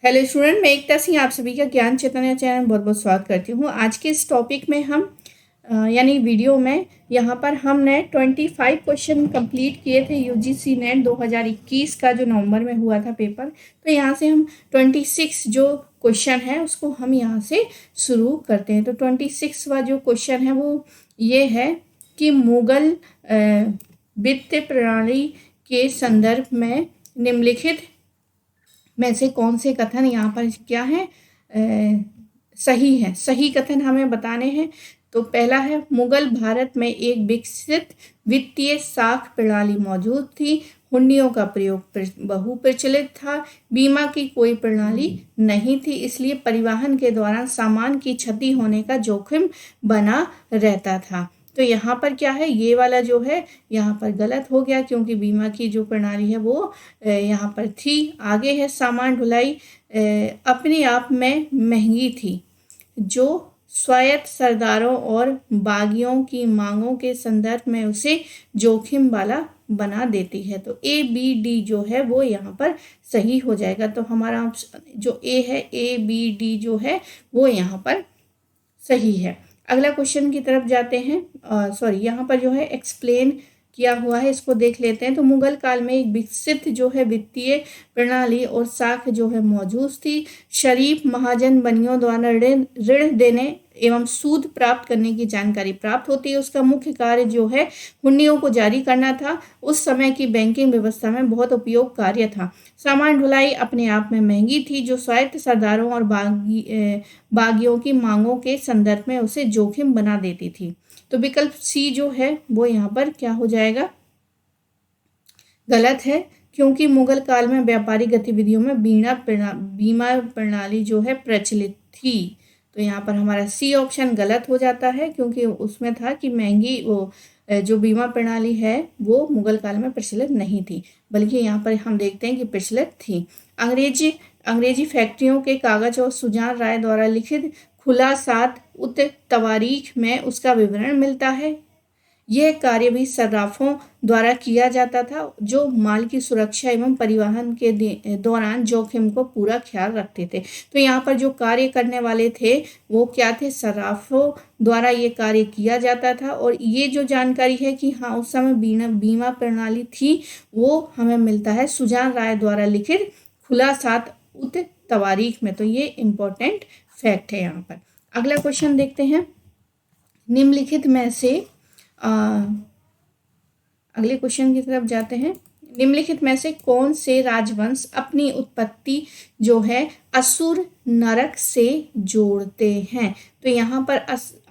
Hello student, मैं एकता सिंह आप सभी का ज्ञान चैतन्य चैनल में बहुत बहुत स्वागत करती हूँ। आज के इस टॉपिक में हम यानी वीडियो में यहाँ पर हमने 25 क्वेश्चन कंप्लीट किए थे यूजीसी नेट 2021 का जो नवंबर में हुआ था पेपर। तो यहाँ से हम 26 जो क्वेश्चन है उसको हम यहाँ से शुरू करते हैं। तो 26वां जो क्वेश्चन है वो ये है कि मुगल वित्तीय प्रणाली के संदर्भ में निम्नलिखित में से कौन से कथन यहाँ पर क्या है सही है। सही कथन हमें बताने हैं। तो पहला है, मुगल भारत में एक विकसित वित्तीय साख प्रणाली मौजूद थी। हुंडियों का प्रयोग बहु प्रचलित था। बीमा की कोई प्रणाली नहीं थी, इसलिए परिवहन के दौरान सामान की क्षति होने का जोखिम बना रहता था। तो यहाँ पर क्या है, ये वाला जो है यहाँ पर गलत हो गया, क्योंकि बीमा की जो प्रणाली है वो यहाँ पर थी। आगे है, सामान ढुलाई अपने आप में महंगी थी, जो स्वायत्त सरदारों और बागियों की मांगों के संदर्भ में उसे जोखिम वाला बना देती है। तो ए बी डी जो है वो यहाँ पर सही हो जाएगा। तो हमारा जो ए है, ए बी डी जो है वो यहाँ पर सही है। अगला क्वेश्चन की तरफ जाते हैं। यहाँ पर जो है एक्सप्लेन किया हुआ है, इसको देख लेते हैं। तो मुगल काल में एक विकसित जो है वित्तीय प्रणाली और साख जो है मौजूद थी। शरीफ महाजन बनियों द्वारा ऋण देने एवं सूद प्राप्त करने की जानकारी प्राप्त होती है। उसका मुख्य कार्य जो है हुंडियों को जारी करना था। उस समय की बैंकिंग व्यवस्था में बहुत उपयोग कार्य था। सामान ढुलाई अपने आप में महंगी थी, जो स्वायत्त सरदारों और बागियों की मांगों के संदर्भ में उसे जोखिम बना देती थी। तो विकल्प सी जो है वो यहाँ पर क्या हो जाएगा, गलत है, क्योंकि मुगल काल में व्यापारिक गतिविधियों में बीमा प्रणाली जो है प्रचलित थी। तो यहाँ पर हमारा सी ऑप्शन गलत हो जाता है, क्योंकि उसमें था कि महंगी वो जो बीमा प्रणाली है वो मुगल काल में प्रचलित नहीं थी, बल्कि यहाँ पर हम देखते हैं कि प्रचलित थी। अंग्रेजी फैक्ट्रियों के कागज और सुजान राय द्वारा लिखित खुला 7 उत तवारीख में उसका विवरण मिलता है। यह कार्य भी सर्राफों द्वारा किया जाता था, जो माल की सुरक्षा एवं परिवहन के दौरान जोखिम को पूरा ख्याल रखते थे। तो यहाँ पर जो कार्य करने वाले थे वो क्या थे, सर्राफों द्वारा ये कार्य किया जाता था। और ये जो जानकारी है कि हाँ उस समय बीमा प्रणाली थी, वो हमें मिलता है सुजान राय द्वारा लिखित खुला 7 उत तवारीख में। तो ये इम्पोर्टेंट फैक्ट है यहाँ पर। अगला क्वेश्चन देखते हैं। निम्नलिखित में से अगले क्वेश्चन की तरफ जाते हैं। निम्नलिखित में से कौन से राजवंश अपनी उत्पत्ति जो है असुर नरक से जोड़ते हैं। तो यहाँ पर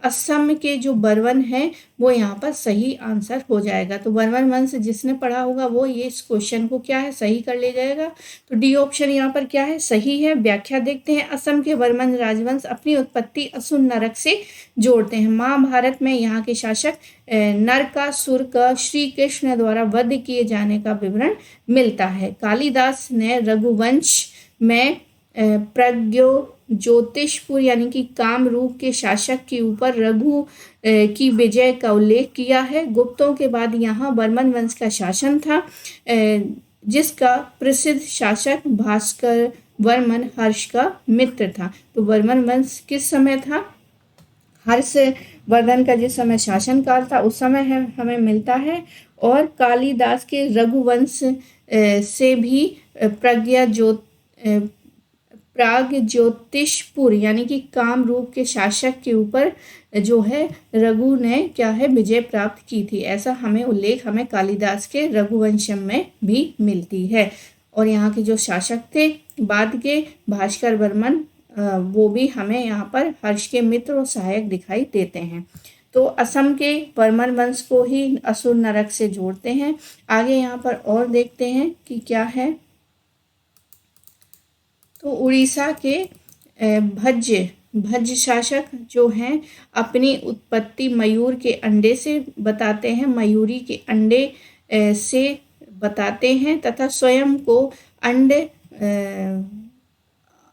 असम के जो बर्मन है वो यहाँ पर सही आंसर हो जाएगा। तो बर्मन वंश जिसने पढ़ा होगा वो ये इस क्वेश्चन को क्या है, सही कर ले जाएगा। तो डी ऑप्शन यहाँ पर क्या है, सही है। व्याख्या देखते हैं। असम के बर्मन राजवंश अपनी उत्पत्ति असुर नरक से जोड़ते हैं। महाभारत में यहाँ के शासक नरकासुर का श्री कृष्ण द्वारा वध किए जाने का विवरण मिलता है। कालिदास ने रघुवंश में प्रज्ञो ज्योतिषपुर यानी कि कामरूप के शासक के ऊपर रघु की विजय का उल्लेख किया है। गुप्तों के बाद यहाँ बर्मन वंश का शासन था, जिसका प्रसिद्ध शासक भास्कर वर्मन हर्ष का मित्र था। तो बर्मन वंश किस समय था, हर्षवर्धन का जिस समय शासन काल था उस समय है हमें मिलता है। और कालिदास के रघुवंश से भी प्राग ज्योतिषपुर यानी कि कामरूप के शासक के ऊपर जो है रघु ने क्या है, विजय प्राप्त की थी। ऐसा हमें कालिदास के रघुवंशम में भी मिलती है। और यहाँ के जो शासक थे बाद के भास्कर वर्मन, वो भी हमें यहाँ पर हर्ष के मित्र और सहायक दिखाई देते हैं। तो असम के बर्मन वंश को ही असुर नरक से जोड़ते हैं। आगे यहाँ पर और देखते हैं कि क्या है। तो उड़ीसा के भज्ज शासक जो हैं अपनी उत्पत्ति मयूर के अंडे से बताते हैं, मयूरी के अंडे से बताते हैं तथा स्वयं को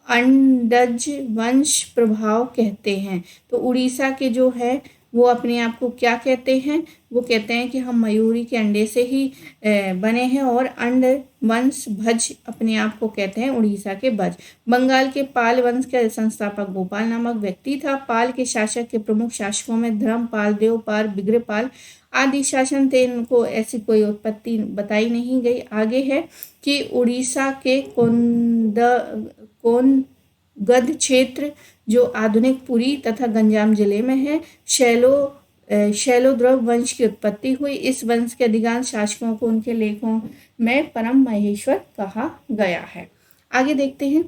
अंडज वंश प्रभाव कहते हैं। तो उड़ीसा के जो है वो अपने आप को क्या कहते हैं? वो कहते हैं कि हम मयूरी के अंडे से ही बने हैं, और अंड वंश भज अपने आप को कहते हैं उड़ीसा के भज। बंगाल के पाल वंश के संस्थापक गोपाल नामक व्यक्ति था। पाल के शासक के प्रमुख शासकों में धर्मपाल, देवपाल, बिग्रपाल आदि शासन थे। इनको ऐसी कोई उत्पत्ति बताई नहीं गई। आगे है कि उड़ीसा के कोनगद क्षेत्र जो आधुनिक पुरी तथा गंजाम जिले में है, शैलोद्रव वंश की उत्पत्ति हुई। इस वंश के अधिकांश शासकों को उनके लेखों में परम महेश्वर कहा गया है। आगे देखते हैं,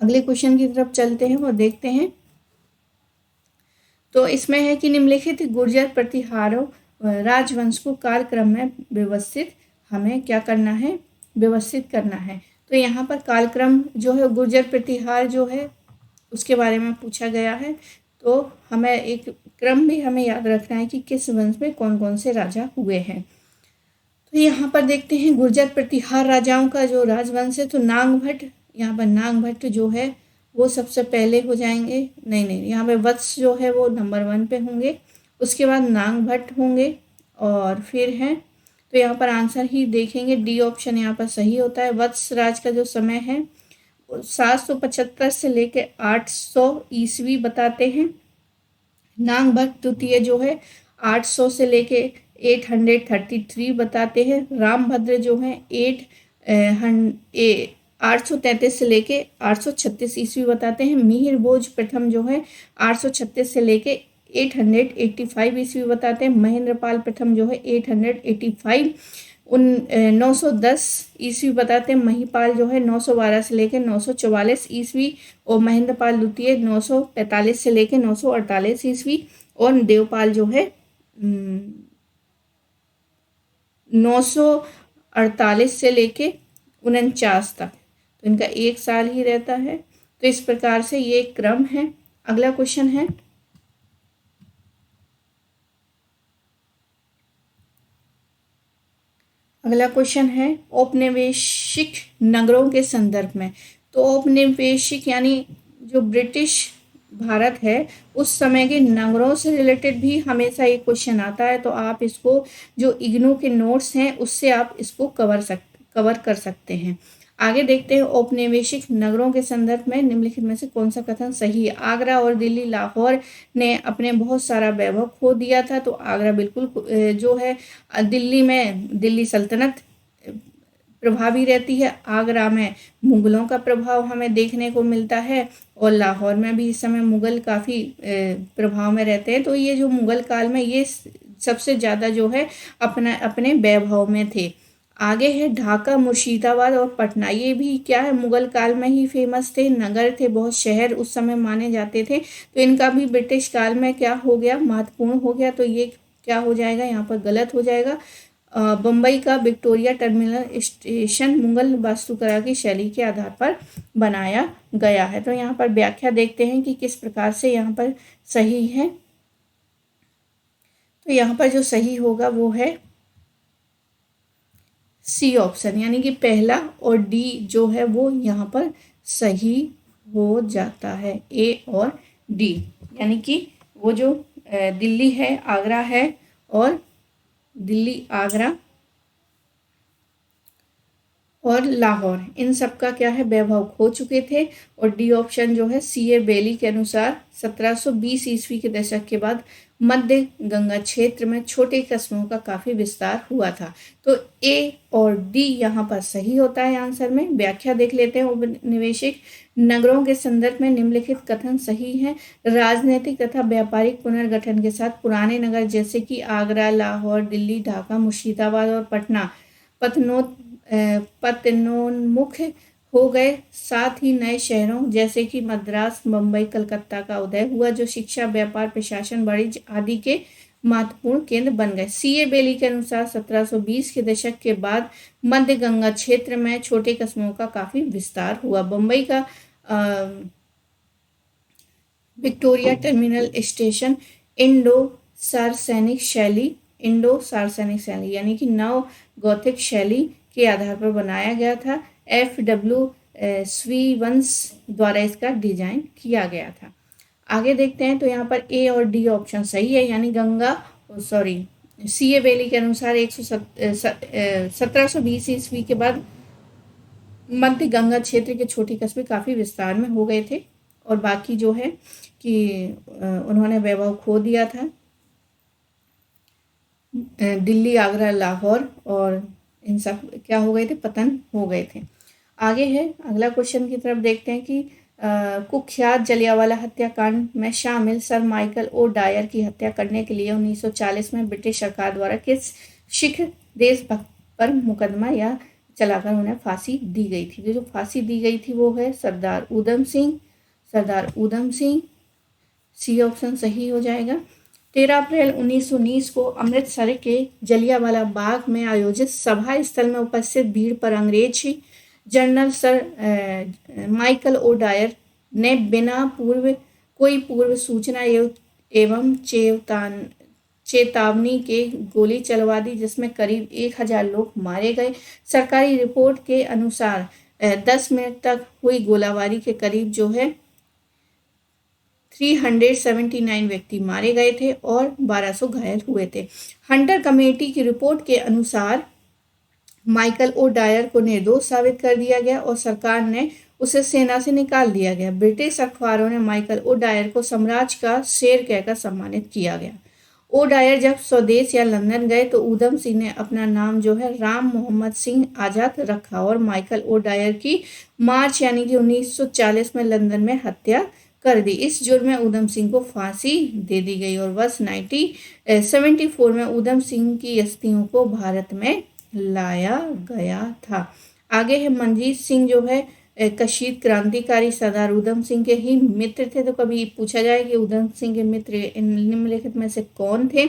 अगले क्वेश्चन की तरफ चलते हैं और देखते हैं। तो इसमें है कि निम्नलिखित गुर्जर प्रतिहारों राजवंश को कालक्रम में व्यवस्थित हमें क्या करना है? व्यवस्थित करना है। तो यहाँ पर कालक्रम जो है, गुर्जर प्रतिहार जो है उसके बारे में पूछा गया है। तो हमें एक क्रम भी हमें याद रखना है कि किस वंश में कौन कौन से राजा हुए हैं। तो यहाँ पर देखते हैं गुर्जर प्रतिहार राजाओं का जो राजवंश है, तो नागभट्ट, यहाँ पर नागभट्ट जो है वो सबसे पहले हो जाएंगे। नहीं, यहाँ पे वत्स जो है वो नंबर 1 पे होंगे, उसके बाद नागभट्ट होंगे, और फिर हैं, तो यहाँ पर आंसर ही देखेंगे, डी ऑप्शन यहाँ पर सही होता है। वत्स राज का जो समय है 775 से लेकर 800 ईस्वी बताते हैं। नागभट्ट द्वितीय जो है 800 से लेके 833 बताते हैं। रामभद्र जो है 833 से लेके 836 ईस्वी बताते हैं। मिहिर भोज प्रथम जो है 836 से लेके 885 ईस्वी बताते हैं। महेंद्रपाल प्रथम जो है 885 910 ईस्वी बताते हैं। महिपाल जो है 912 से लेकर 944 ईस्वी, और महेंद्रपाल द्वितीय 945 से लेकर 948 ईस्वी, और देवपाल जो है 948 से लेके 49 तक। तो इनका एक साल ही रहता है। तो इस प्रकार से ये क्रम है। अगला क्वेश्चन है, औपनिवेशिक नगरों के संदर्भ में। तो औपनिवेशिक यानी जो ब्रिटिश भारत है उस समय के नगरों से रिलेटेड भी हमेशा ये क्वेश्चन आता है। तो आप इसको जो इग्नू के नोट्स हैं उससे आप इसको कवर कर सकते हैं। आगे देखते हैं, औपनिवेशिक नगरों के संदर्भ में निम्नलिखित में से कौन सा कथन सही है? आगरा और दिल्ली, लाहौर ने अपने बहुत सारा वैभव खो दिया था। तो आगरा बिल्कुल जो है, दिल्ली में दिल्ली सल्तनत प्रभावी रहती है। आगरा में मुगलों का प्रभाव हमें देखने को मिलता है, और लाहौर में भी इस समय मुगल काफ़ी प्रभाव में रहते हैं। तो ये जो मुगल काल में ये सबसे ज़्यादा जो है अपने वैभव में थे। आगे है ढाका, मुर्शिदाबाद और पटना, ये भी क्या है, मुगल काल में ही फेमस थे, नगर थे, बहुत शहर उस समय माने जाते थे। तो इनका भी ब्रिटिश काल में क्या हो गया, महत्वपूर्ण हो गया। तो ये क्या हो जाएगा, यहाँ पर गलत हो जाएगा। बम्बई का विक्टोरिया टर्मिनल स्टेशन मुगल वास्तुकला की शैली के आधार पर बनाया गया है। तो यहाँ पर व्याख्या देखते हैं कि किस प्रकार से यहाँ पर सही है। तो यहाँ पर जो सही होगा वो है सी ऑप्शन, यानी कि पहला और डी जो है वो यहाँ पर सही हो जाता है, ए और डी, यानी कि वो जो दिल्ली है, आगरा है, और दिल्ली, आगरा और लाहौर, इन सब का क्या है, वैभव खो चुके थे। और डी ऑप्शन जो है सी.ए. बेली के अनुसार 1720 ईस्वी के दशक के बाद मध्य गंगा क्षेत्र में छोटे कस्बों का काफ़ी विस्तार हुआ था। तो ए और डी यहाँ पर सही होता है आंसर में। व्याख्या देख लेते हैं। उपनिवेशिक नगरों के संदर्भ में निम्नलिखित कथन सही हैं। राजनीतिक तथा व्यापारिक पुनर्गठन के साथ पुराने नगर जैसे कि आगरा, लाहौर, दिल्ली, ढाका, मुर्शिदाबाद और पटना पतनोन्मुख हो गए। साथ ही नए शहरों जैसे कि मद्रास, मुंबई, कलकत्ता का उदय हुआ, जो शिक्षा, व्यापार, प्रशासन, वाणिज्य आदि के महत्वपूर्ण केंद्र बन गए। सी.ए. बेली के अनुसार 1720 के दशक के बाद मध्य गंगा क्षेत्र में छोटे कस्बों का काफी विस्तार हुआ। बम्बई का विक्टोरिया टर्मिनल स्टेशन इंडो सार्सैनिक शैली यानी कि नव गौथिक शैली के आधार पर बनाया गया था। F.W. स्वीवंस द्वारा इसका डिजाइन किया गया था। आगे देखते हैं तो यहाँ पर ए और डी ऑप्शन सही है, यानी गंगा सीए वैली के अनुसार 1720 ईस्वी के बाद मध्य गंगा क्षेत्र के छोटे कस्बे काफ़ी विस्तार में हो गए थे, और बाकी जो है कि उन्होंने वैभव खो दिया था। दिल्ली, आगरा, लाहौर और इन सब क्या हो गए थे, पतन हो गए थे। आगे है अगला क्वेश्चन की तरफ देखते हैं कि कुख्यात जलियांवाला हत्याकांड में शामिल सर माइकल ओ डायर की हत्या करने के लिए 1940 में ब्रिटिश सरकार द्वारा किस सिख देशभक्त पर मुकदमा या चलाकर उन्हें फांसी दी गई थी। जो फांसी दी गई थी वो है सरदार उधम सिंह। सी ऑप्शन सही हो जाएगा। 13 अप्रैल 1919 को अमृतसर के जलियांवाला बाग में आयोजित सभा स्थल में उपस्थित भीड़ पर अंग्रेजी general sir Michael O'Dwyer ने बिना कोई पूर्व सूचना एवं चेतावनी के गोली चलवा दी, जिसमें करीब 1000 लोग मारे गए। सरकारी रिपोर्ट के अनुसार 10 मिनट तक हुई गोलाबारी के करीब जो है 379 व्यक्ति मारे गए थे और 1200 घायल हुए थे। हंटर कमेटी की रिपोर्ट के अनुसार माइकल ओ डायर को निर्दोष साबित कर दिया गया और सरकार ने उसे सेना से निकाल दिया गया। ब्रिटिश अखबारों ने माइकल ओ डायर को साम्राज्य का शेर कहकर सम्मानित किया गया। ओ डायर जब स्वदेश या लंदन गए तो उधम सिंह ने अपना नाम जो है राम मोहम्मद सिंह आजाद रखा और माइकल ओ डायर की मार्च यानी कि 1940 में लंदन में हत्या कर दी। इस जुर्म में उधम सिंह को फांसी दे दी गई और वर्ष 1974 में उधम सिंह की अस्थियों को भारत में लाया गया था। आगे है मनजीत सिंह जो है कशीद क्रांतिकारी सरदार उधम सिंह के ही मित्र थे। तो कभी पूछा जाए कि उधम सिंह के मित्र निम्नलिखित में से कौन थे,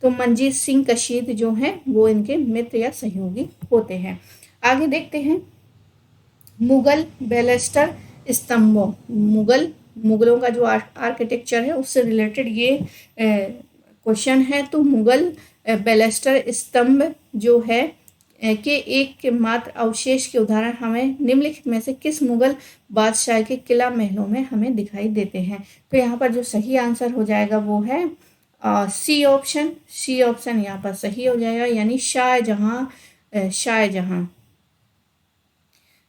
तो मनजीत सिंह कशीद जो हैं वो इनके मित्र या सहयोगी होते हैं। आगे देखते हैं मुगल बैलस्टर स्तंभों, मुगलों का जो आर्किटेक्चर है उससे रिलेटेड ये क्वेश्चन है। तो मुगल बैलस्टर स्तंभ जो है के एक मात्र अवशेष के उदाहरण हमें निम्नलिखित में से किस मुगल बादशाह के किला महलों में हमें दिखाई देते हैं। तो यहाँ पर जो सही आंसर हो जाएगा वो है सी ऑप्शन यहाँ पर सही हो जाएगा, यानी शाहजहां।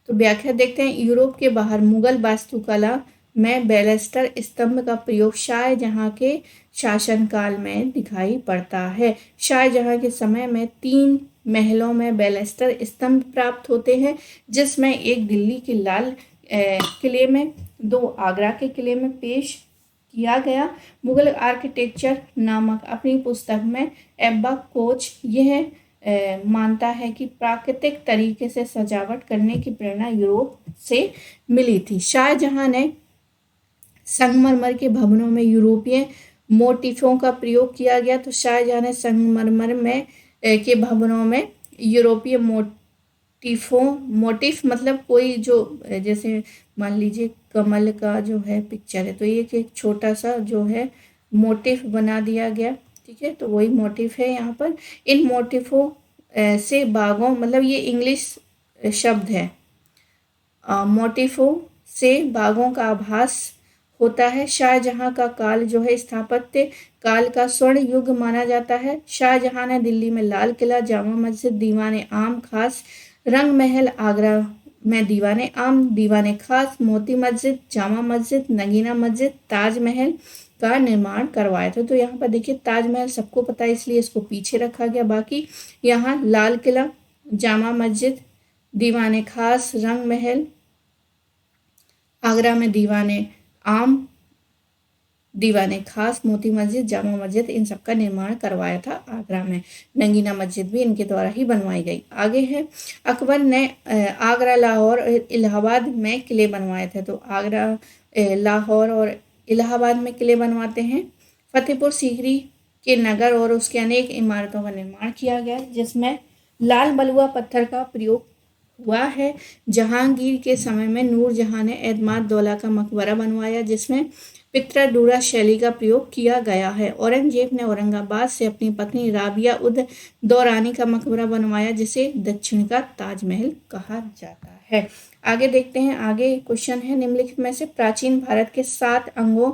तो व्याख्या देखते हैं। यूरोप के बाहर मुगल वास्तुकला में बैलस्टर स्तंभ का प्रयोग शाहजहां के शासनकाल में दिखाई पड़ता है। शाहजहां के समय में 3 महलों में बैलस्टर स्तंभ प्राप्त होते हैं, जिसमें एक दिल्ली के लाल किले में, 2 आगरा के किले में पेश किया गया। मुगल आर्किटेक्चर नामक अपनी पुस्तक में एब्बा कोच यह मानता है कि प्राकृतिक तरीके से सजावट करने की प्रेरणा यूरोप से मिली थी। शाहजहां ने संगमरमर के भवनों में यूरोपीय मोटिफों का प्रयोग किया गया। तो शाहजहां ने संगमरमर में के भवनों में यूरोपीय मोटिफ मतलब कोई जो जैसे मान लीजिए कमल का जो है पिक्चर है, तो ये एक छोटा सा जो है मोटिफ बना दिया गया। ठीक है, तो वही मोटिफ है यहाँ पर। इन मोटिफों से बागों, मतलब ये इंग्लिश शब्द है, मोटिफों से बागों का आभास होता है। शाहजहां का काल जो है स्थापत्य काल का स्वर्ण युग माना जाता है। शाहजहां ने दिल्ली में लाल किला, जामा मस्जिद, दीवाने आम खास, रंग महल, आगरा में दीवाने आम, दीवाने खास, मोती मस्जिद, जामा मस्जिद, नगीना मस्जिद, ताजमहल का निर्माण करवाया था। तो यहाँ पर देखिए ताजमहल सबको पता है इसलिए इसको पीछे रखा गया। बाकी यहाँ लाल किला, जामा मस्जिद, दीवाने खास, रंग महल, आगरा में दीवाने आम, दीवाने खास, मोती मस्जिद, जामा मस्जिद, इन सब का निर्माण करवाया था आगरा में। नगीना मस्जिद भी इनके द्वारा ही बनवाई गई। आगे है अकबर ने आगरा, लाहौर और इलाहाबाद में किले बनवाए थे। तो आगरा, लाहौर और इलाहाबाद में किले बनवाते हैं। फतेहपुर सीकरी के नगर और उसके अनेक इमारतों का निर्माण किया गया, जिसमें लाल बलुआ पत्थर का प्रयोग हुआ है। जहांगीर के समय में नूरजहां ने एतमाद दौला का मकबरा बनवाया, जिसमें पित्राडूरा शैली का प्रयोग किया गया है। औरंगजेब ने औरंगाबाद से अपनी पत्नी राबिया उद दौरानी का मकबरा बनवाया, जिसे दक्षिण का ताजमहल कहा जाता है। आगे देखते हैं। आगे क्वेश्चन है निम्नलिखित में से प्राचीन भारत के 7 अंगों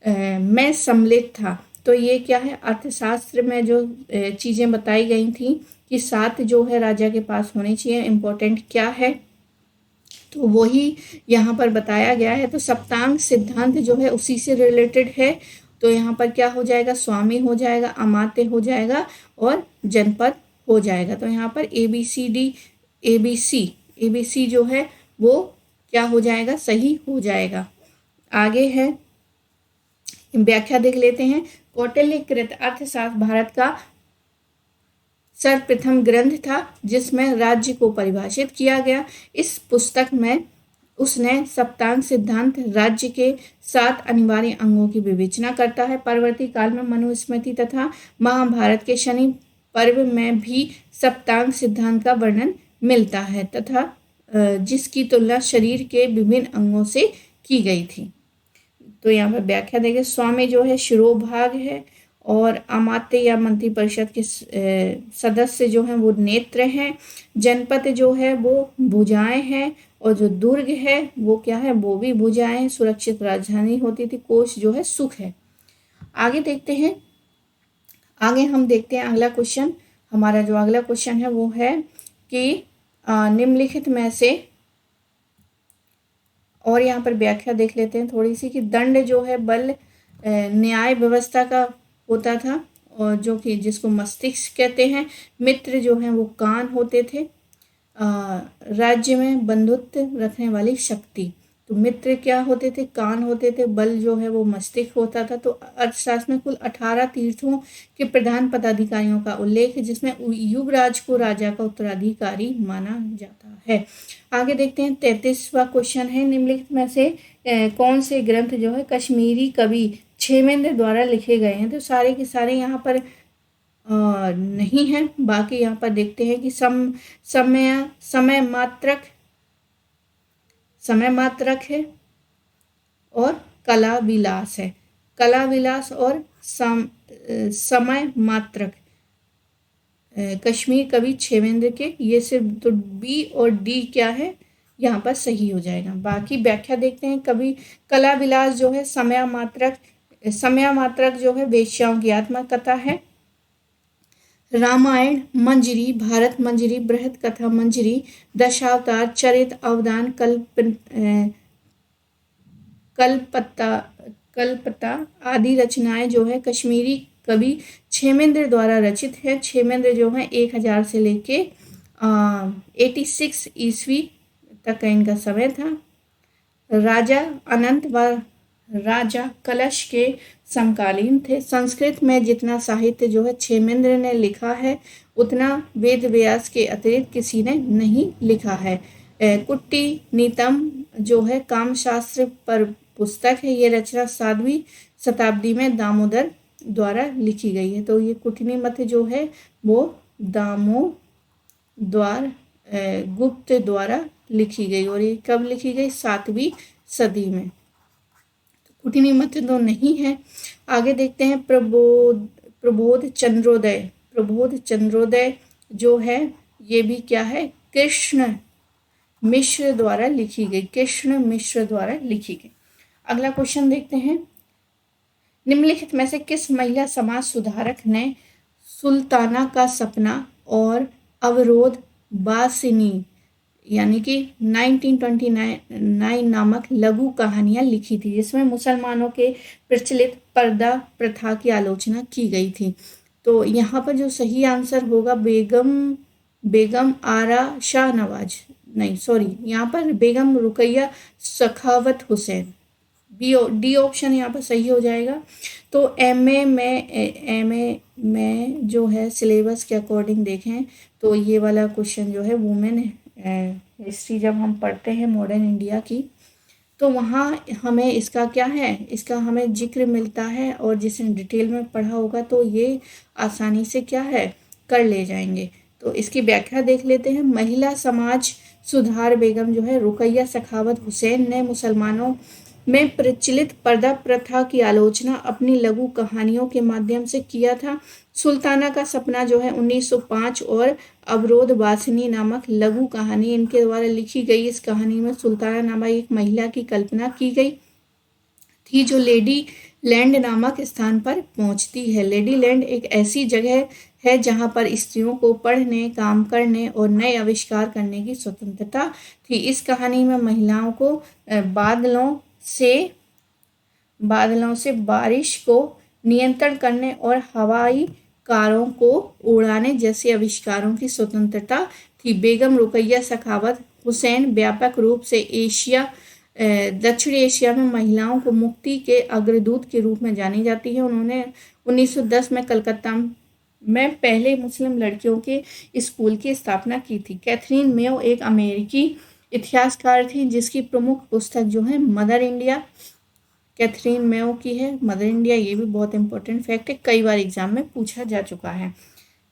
में सम्मिलित था। तो ये क्या है, अर्थशास्त्र में जो चीज़ें बताई गई थी कि 7 जो है राजा के पास होनी चाहिए, इम्पोर्टेंट क्या है, तो वही यहाँ पर बताया गया है। तो सप्तांग सिद्धांत जो है उसी से रिलेटेड है। तो यहाँ पर क्या हो जाएगा, स्वामी हो जाएगा, अमात्य हो जाएगा और जनपद हो जाएगा। तो यहाँ पर ABC जो है वो क्या हो जाएगा, सही हो जाएगा। आगे है व्याख्या देख लेते हैं। कौटिल्यकृत अर्थशास्त्र भारत का सर्वप्रथम ग्रंथ था जिसमें राज्य को परिभाषित किया गया। इस पुस्तक में उसने सप्तांग सिद्धांत राज्य के 7 अनिवार्य अंगों की विवेचना करता है। परवर्ती काल में मनुस्मृति तथा महाभारत के शनि पर्व में भी सप्तांग सिद्धांत का वर्णन मिलता है तथा जिसकी तुलना शरीर के विभिन्न अंगों से की गई थी। तो यहाँ पर व्याख्या देखें। स्वामी जो है शिरोभाग है और अमात्य या मंत्री परिषद के सदस्य जो हैं वो नेत्र हैं। जनपद जो है वो भुजाएं हैं और जो दुर्ग है वो क्या है, वो भी भुजाएं। सुरक्षित राजधानी होती थी। कोश जो है सुख है। आगे देखते हैं, आगे हम देखते हैं अगला क्वेश्चन। हमारा जो अगला क्वेश्चन है वो है कि निम्नलिखित में से, और यहाँ पर व्याख्या देख लेते हैं थोड़ी सी, कि दंड जो है बल न्याय व्यवस्था का होता था और जो कि जिसको मस्तिष्क कहते हैं। मित्र जो हैं वो कान होते थे। राज्य में बंधुत्व रखने वाली शक्ति, तो मित्र क्या होते थे, कान होते थे। बल जो है वो मस्तिष्क होता था। तो अर्थशास्त्र में कुल 18 तीर्थों के प्रधान पदाधिकारियों का उल्लेख है जिसमें युवराज को राजा का उत्तराधिकारी माना जाता है। आगे देखते हैं 33वां क्वेश्चन है। निम्नलिखित में से कौन से ग्रंथ जो है कश्मीरी कवि क्षेमेंद्र द्वारा लिखे गए हैं। तो सारे के सारे यहाँ पर नहीं है। बाकी यहाँ पर देखते हैं कि समय मात्रक है और कला विलास है। कला विलास और समय मात्रक कश्मीर कवि क्षेमेंद्र के, ये सिर्फ तो बी और डी क्या है यहाँ पर सही हो जाएगा। बाकी व्याख्या देखते हैं। कवि कला विलास जो है समय मात्रक जो है वेश्याओं की आत्मकथा है। रामायण मंजरी, भारत मंजरी, बृहद कथा मंजरी, दशावतार, चरित, अवदान, कल्पता आदि रचनाएं जो है कश्मीरी कवि क्षेमेंद्र द्वारा रचित है। क्षेमेंद्र जो है 1000 से लेके 86 ईस्वी तक का इनका समय था। राजा अनंत व राजा कलश के समकालीन थे। संस्कृत में जितना साहित्य जो है क्षेमेंद्र ने लिखा है उतना वेद व्यास के अतिरिक्त किसी ने नहीं लिखा है। कुट्टी नीतम जो है कामशास्त्र पर पुस्तक है। ये रचना 7वीं शताब्दी में दामोदर द्वारा लिखी गई है। तो ये कुटनीमत जो है वो दामोदर गुप्त द्वारा लिखी गई और ये कब लिखी गई, 7वीं सदी में। कुटनीमत तो नहीं है। आगे देखते हैं प्रबोध चंद्रोदय जो है ये भी क्या है, कृष्ण मिश्र द्वारा लिखी गई। अगला क्वेश्चन देखते हैं। निम्नलिखित में से किस महिला समाज सुधारक ने सुल्ताना का सपना और अवरोध बासिनी यानी कि 1929 नामक लघु कहानियां लिखी थी जिसमें मुसलमानों के प्रचलित पर्दा प्रथा की आलोचना की गई थी। तो यहाँ पर जो सही आंसर होगा बेगम आरा शाह नवाज, नहीं सॉरी, यहाँ पर बेगम रुकैया सखावत हुसैन, डी ऑप्शन यहाँ पर सही हो जाएगा। तो एमए में जो है सिलेबस के अकॉर्डिंग देखें तो ये वाला क्वेश्चन जो है वुमेन हिस्ट्री जब हम पढ़ते हैं मॉडर्न इंडिया की तो वहाँ हमें इसका क्या है, इसका हमें जिक्र मिलता है और जिसने डिटेल में पढ़ा होगा तो ये आसानी से क्या है कर ले जाएंगे। तो इसकी व्याख्या देख लेते हैं। महिला समाज सुधार बेगम जो है रुकैया सखावत हुसैन ने मुसलमानों में प्रचलित पर्दा प्रथा की आलोचना अपनी लघु कहानियों के माध्यम से किया था। सुल्ताना का सपना जो है 1905 और अवरोध वासिनी नामक लघु कहानी इनके द्वारा लिखी गई। इस कहानी में सुल्ताना नामक एक महिला की कल्पना की गई थी जो लेडी लैंड नामक स्थान पर पहुंचती है। लेडी लैंड एक ऐसी जगह है जहां पर स्त्रियों को पढ़ने, काम करने और नए आविष्कार करने की स्वतंत्रता थी। इस कहानी में महिलाओं को बादलों से बारिश को नियंत्रण करने और हवाई कारों को उड़ाने जैसे आविष्कारों की स्वतंत्रता थी। बेगम रुकैया सखावत हुसैन व्यापक रूप से दक्षिण एशिया में महिलाओं को मुक्ति के अग्रदूत के रूप में जानी जाती है। उन्होंने 1910 में कलकत्ता में पहले मुस्लिम लड़कियों के स्कूल की स्थापना की थी। कैथरीन मेयो एक अमेरिकी इतिहासकार थी जिसकी प्रमुख पुस्तक जो है मदर इंडिया कैथरीन मेयो की है। मदर इंडिया, ये भी बहुत इंपॉर्टेंट फैक्ट है, कई बार एग्जाम में पूछा जा चुका है।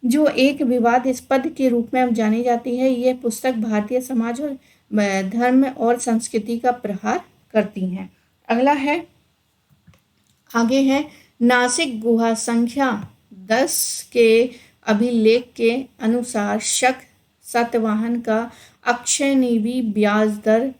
जो एक विवादास्पद के रूप में अब जानी जाती है, यह पुस्तक भारतीय समाज और धर्म और संस्कृति का प्रहार करती हैं। अगला है, आगे है, नासिक गुहा संख्या 10 के अभिलेख के अनुसार शक सातवाहन का अक्षयनीति ब्याज दर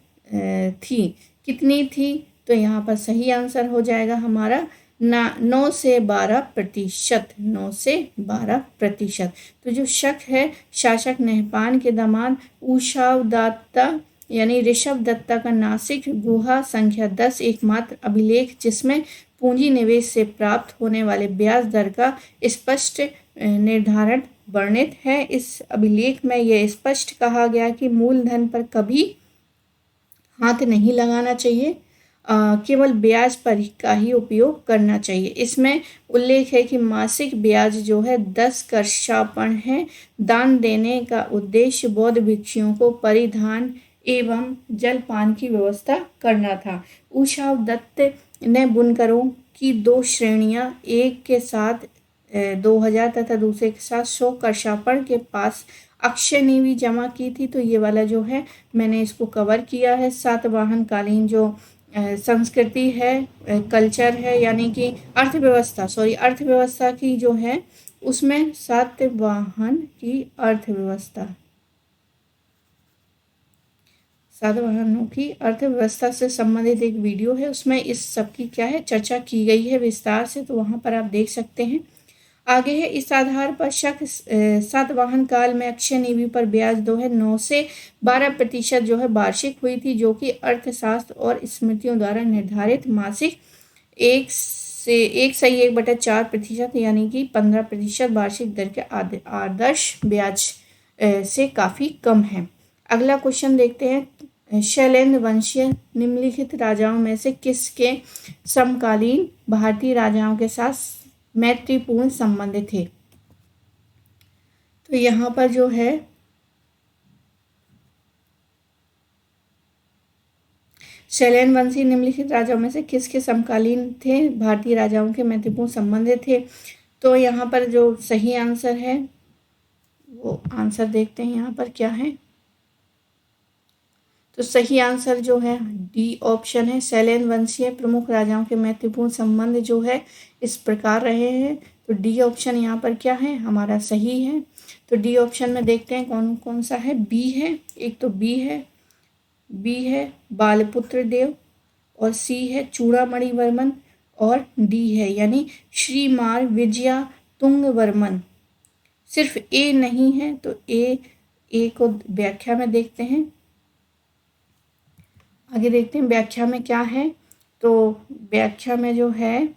थी। कितनी थी? तो यहाँ पर सही आंसर हो जाएगा हमारा 9 से 12%। 9 से 12%। तो जो शक है, शासक नहपान के दामाद उषावदात्ता यानी ऋषभ दत्ता का नासिक गुहा संख्या 10 एकमात्र अभिलेख जिसमें पूंजी निवेश से प्राप्त होने वाले ब्याज दर का स्पष्ट निर्धारण वर्णित है। इस अभिलेख में यह स्पष्ट कहा गया कि मूलधन पर कभी हाथ नहीं लगाना चाहिए, केवल ब्याज पर का ही उपयोग करना चाहिए। इसमें उल्लेख है कि मासिक ब्याज जो है 10 कर्षापण है। दान देने का उद्देश्य बौद्ध भिक्षुओं को परिधान एवं जलपान की व्यवस्था करना था। उषावदत्त ने बुनकरों की 2 श्रेणियां, एक के साथ 2000 तथा दूसरे के साथ 100 कर्षापण के पास अक्षयनीति जमा की थी। तो ये वाला जो है मैंने इसको कवर किया है। सातवाहन कालीन जो संस्कृति है, कल्चर है, यानी कि अर्थव्यवस्था की जो है, उसमें सातवाहन की सातवाहनों की अर्थव्यवस्था से संबंधित एक वीडियो है, उसमें इस सब की क्या है चर्चा की गई है विस्तार से, तो वहाँ पर आप देख सकते हैं। आगे है, इस आधार पर शक सातवाहन काल में अक्षयनीति पर ब्याज 9 से 12% जो है वार्षिक हुई थी, जो कि अर्थशास्त्र और स्मृतियों द्वारा निर्धारित मासिक 1/4% यानी कि 15% वार्षिक दर के आदर्श ब्याज से काफ़ी कम है। अगला क्वेश्चन देखते हैं, शैलेंद्र वंशीय निम्नलिखित राजाओं में से किसके समकालीन भारतीय राजाओं के साथ मैत्रीपूर्ण संबंध थे? तो यहाँ पर जो है शैलेंद्र वंशी निम्नलिखित राजाओं में से किसके समकालीन थे, भारतीय राजाओं के मैत्रीपूर्ण संबंध थे? तो यहाँ पर जो सही आंसर है वो आंसर देखते हैं यहाँ पर क्या है। तो सही आंसर जो है डी ऑप्शन है। शैलेंद्र वंशीय प्रमुख राजाओं के मैत्रीपूर्ण संबंध जो है इस प्रकार रहे हैं। तो डी ऑप्शन यहाँ पर क्या है हमारा सही है। तो डी ऑप्शन में देखते हैं कौन कौन सा है। बी है, एक तो बी है बालपुत्र देव, और सी है चूड़ामणि वर्मन, और डी है यानी श्रीमार विजया तुंग वर्मन। सिर्फ ए नहीं है, तो ए को व्याख्या में देखते हैं। आगे देखते हैं व्याख्या में क्या है। तो व्याख्या में जो है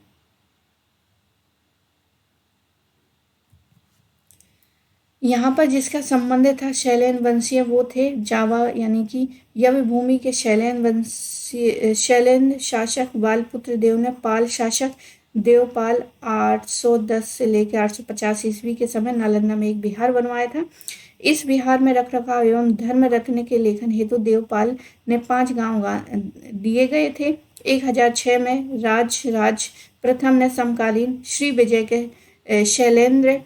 यहाँ पर जिसका संबंध था शैलेंद्र वंशीय वो थे जावा यानी कि यव भूमि के शैलेंद्र शासक बालपुत्र देव ने पाल शासक देवपाल 810 से लेकर 850 ईस्वी के समय नालंदा में एक विहार बनवाया था। इस विहार में रखरखाव एवं धर्म रखने के लेखन हेतु देवपाल ने 5 गांव दिए गए थे। 1006 में राज प्रथम ने समकालीन श्री विजय के शैलेंद्र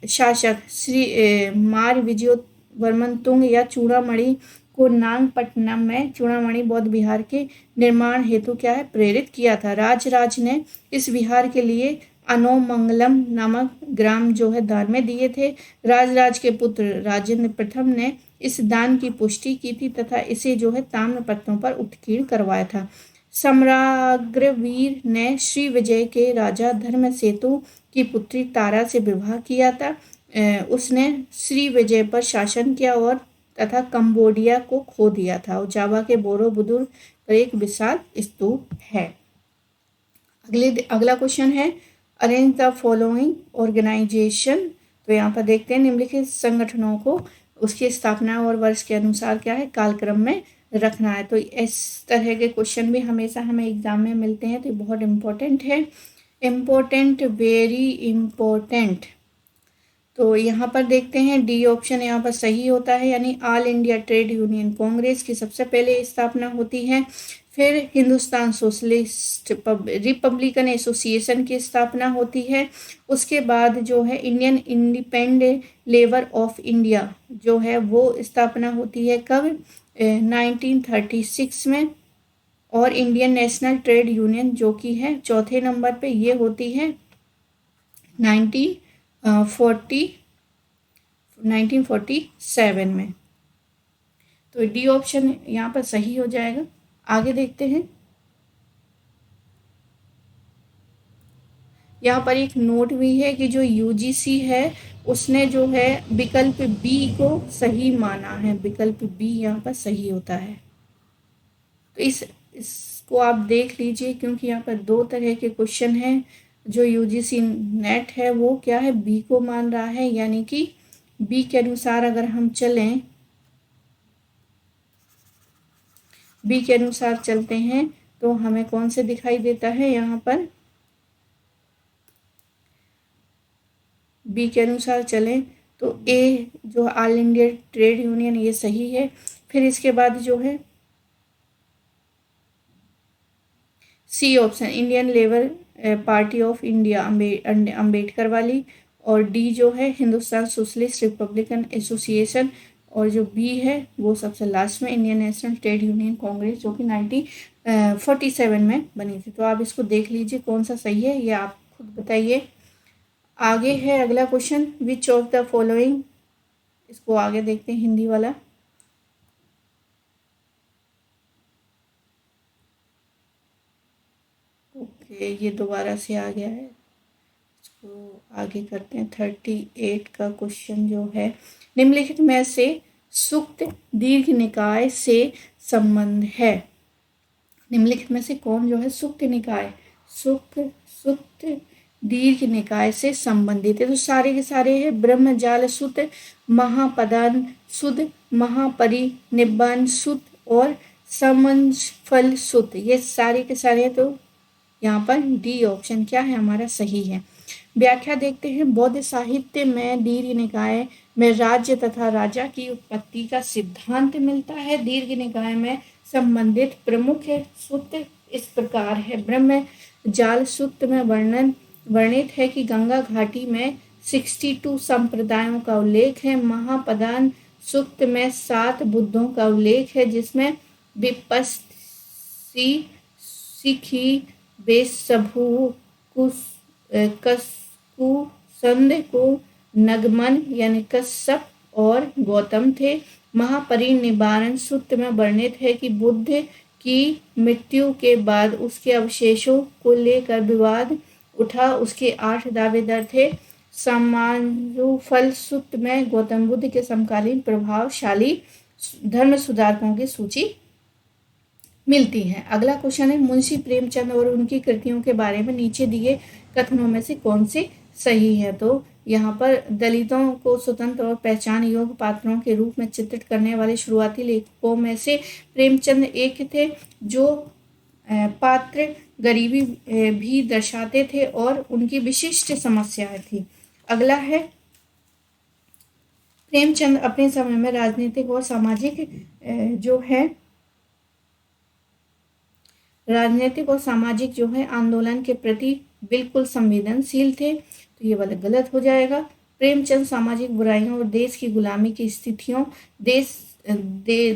शासक श्री मार विजयोवर्मन तुंग या चूड़ामणि को नागपट्टनम में चूड़ामणि बौद्ध विहार के निर्माण हेतु क्या है प्रेरित किया था। राज ने इस विहार के लिए अनोमंगलम नामक ग्राम जो है दान में दिए थे। राज के पुत्र राजेंद्र प्रथम ने इस दान की पुष्टि की थी तथा इसे जो है ताम्रपत्रों पर उत्कीर्ण करवाया था। सम्राग्रवीर ने श्री विजय के राजा धर्मसेतु की पुत्री तारा से विवाह किया था। उसने श्री विजय पर शासन किया और तथा कंबोडिया को खो दिया था। और जावा के बोरोबुदुर पर एक विशाल स्तूप है। अगला क्वेश्चन है अरेंज द फॉलोइंग ऑर्गेनाइजेशन। तो यहाँ पर देखते हैं निम्नलिखित संगठनों को उसकी स्थापना और वर्ष के अनुसार क्या है कालक्रम में रखना है। तो इस तरह के क्वेश्चन भी हमेशा हमें एग्जाम में मिलते हैं, तो ये बहुत इम्पोर्टेंट है। Important, very important. तो यहाँ पर देखते हैं डी ऑप्शन यहाँ पर सही होता है, यानी all India trade union Congress की सबसे पहले स्थापना होती है। फिर हिंदुस्तान सोशलिस्ट रिपब्लिकन एसोसिएशन की स्थापना होती है। उसके बाद जो है Indian independent labour of India जो है वो स्थापना होती है कब, 1936 में। और इंडियन नेशनल ट्रेड यूनियन जो कि है चौथे नंबर पे, ये होती है 1947 में। तो डी ऑप्शन यहाँ पर सही हो जाएगा। आगे देखते हैं, यहाँ पर एक नोट भी है कि जो यूजीसी है उसने जो है विकल्प बी को सही माना है। विकल्प बी यहाँ पर सही होता है। तो इसको आप देख लीजिए, क्योंकि यहाँ पर दो तरह के क्वेश्चन हैं। जो यूजीसी नेट है वो क्या है, बी को मान रहा है, यानी कि बी के अनुसार अगर हम चलें, बी के अनुसार चलते हैं तो हमें कौन से दिखाई देता है, यहाँ पर बी के अनुसार चलें तो ए जो ऑल इंडिया ट्रेड यूनियन ये सही है। फिर इसके बाद जो है C option Indian Labour Party of India Ambedkar वाली, और डी जो है हिंदुस्तान सोशलिस्ट रिपब्लिकन एसोसिएशन, और जो बी है वो सबसे लास्ट में Indian national trade union Congress जो कि 1947 में बनी थी। तो आप इसको देख लीजिए कौन सा सही है, ये आप खुद बताइए। आगे है अगला question, which of the following, इसको आगे देखते हैं हिंदी वाला। ओके, ये दोबारा से आ गया है, इसको आगे करते हैं। 38 का क्वेश्चन जो है, निम्नलिखित में से सुक्त दीर्घ निकाय से संबंध है। निम्नलिखित में से कौन जो है सुक्त निकाय, सुक्त दीर्घ निकाय से संबंधित है। तो सारे के सारे है ब्रह्मजाल सुत, महापदान सुत, महापरिनिब्बान सुत और समंजफल सुत, ये सारे के सारे हैं। तो यहाँ पर डी ऑप्शन क्या है हमारा सही है। व्याख्या देखते हैं, बौद्ध साहित्य में दीर्घ निकाय में राज्य तथा राजा की उत्पत्ति का सिद्धांत मिलता है। दीर्घ निकाय में संबंधित प्रमुख सूत्र इस प्रकार है। ब्रह्म जाल सूत्र में वर्णित है कि गंगा घाटी में 62 संप्रदायों का उल्लेख है। महापदान सूक्त में 7 बुद्धों का उल्लेख है, जिसमें विपस्सी, सिखी, बेसभू, कसकु, संद को, नगमन यानी कश्यप और गौतम थे। महापरिनिब्बाण सूत्र में वर्णित है कि बुद्ध की मृत्यु के बाद उसके अवशेषों को लेकर विवाद उठा। उसके 8 दावेदार थे। समानुफल सूत्र में गौतम बुद्ध के समकालीन प्रभावशाली धर्म सुधारकों की सूची मिलती है। अगला क्वेश्चन है, मुंशी प्रेमचंद और उनकी कृतियों के बारे में नीचे दिए कथनों में से कौन से सही है। तो यहाँ पर दलितों को स्वतंत्र और पहचान योग्य पात्रों के रूप में चित्रित करने वाले शुरुआती लेखकों में से प्रेमचंद एक थे, जो पात्र गरीबी भी दर्शाते थे और उनकी विशिष्ट समस्याएं थी। अगला है, प्रेमचंद अपने समय में राजनीतिक और सामाजिक जो है आंदोलन के प्रति बिल्कुल संवेदनशील थे। तो ये वाला गलत हो जाएगा। प्रेमचंद सामाजिक बुराइयों और देश की गुलामी की स्थितियों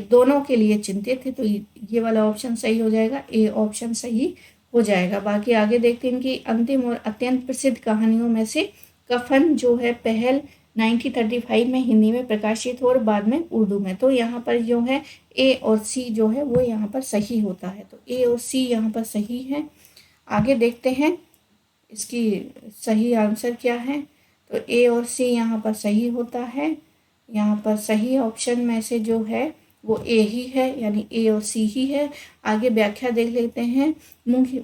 दोनों के लिए चिंतित थे। तो ये वाला ऑप्शन सही हो जाएगा, ए ऑप्शन सही हो जाएगा। बाकी आगे देखते हैं कि अंतिम और अत्यंत प्रसिद्ध कहानियों में से कफन जो है पहल 1935 में हिंदी में प्रकाशित हो और बाद में उर्दू में। तो यहाँ पर जो है ए और सी जो है वो यहाँ पर सही होता है। तो ए और सी यहाँ पर सही है। आगे देखते हैं इसकी सही आंसर क्या है। तो ए और सी यहाँ पर सही होता है। यहाँ पर सही ऑप्शन में से जो है वो ए ही है, यानी ए और सी ही है। आगे व्याख्या देख लेते हैं।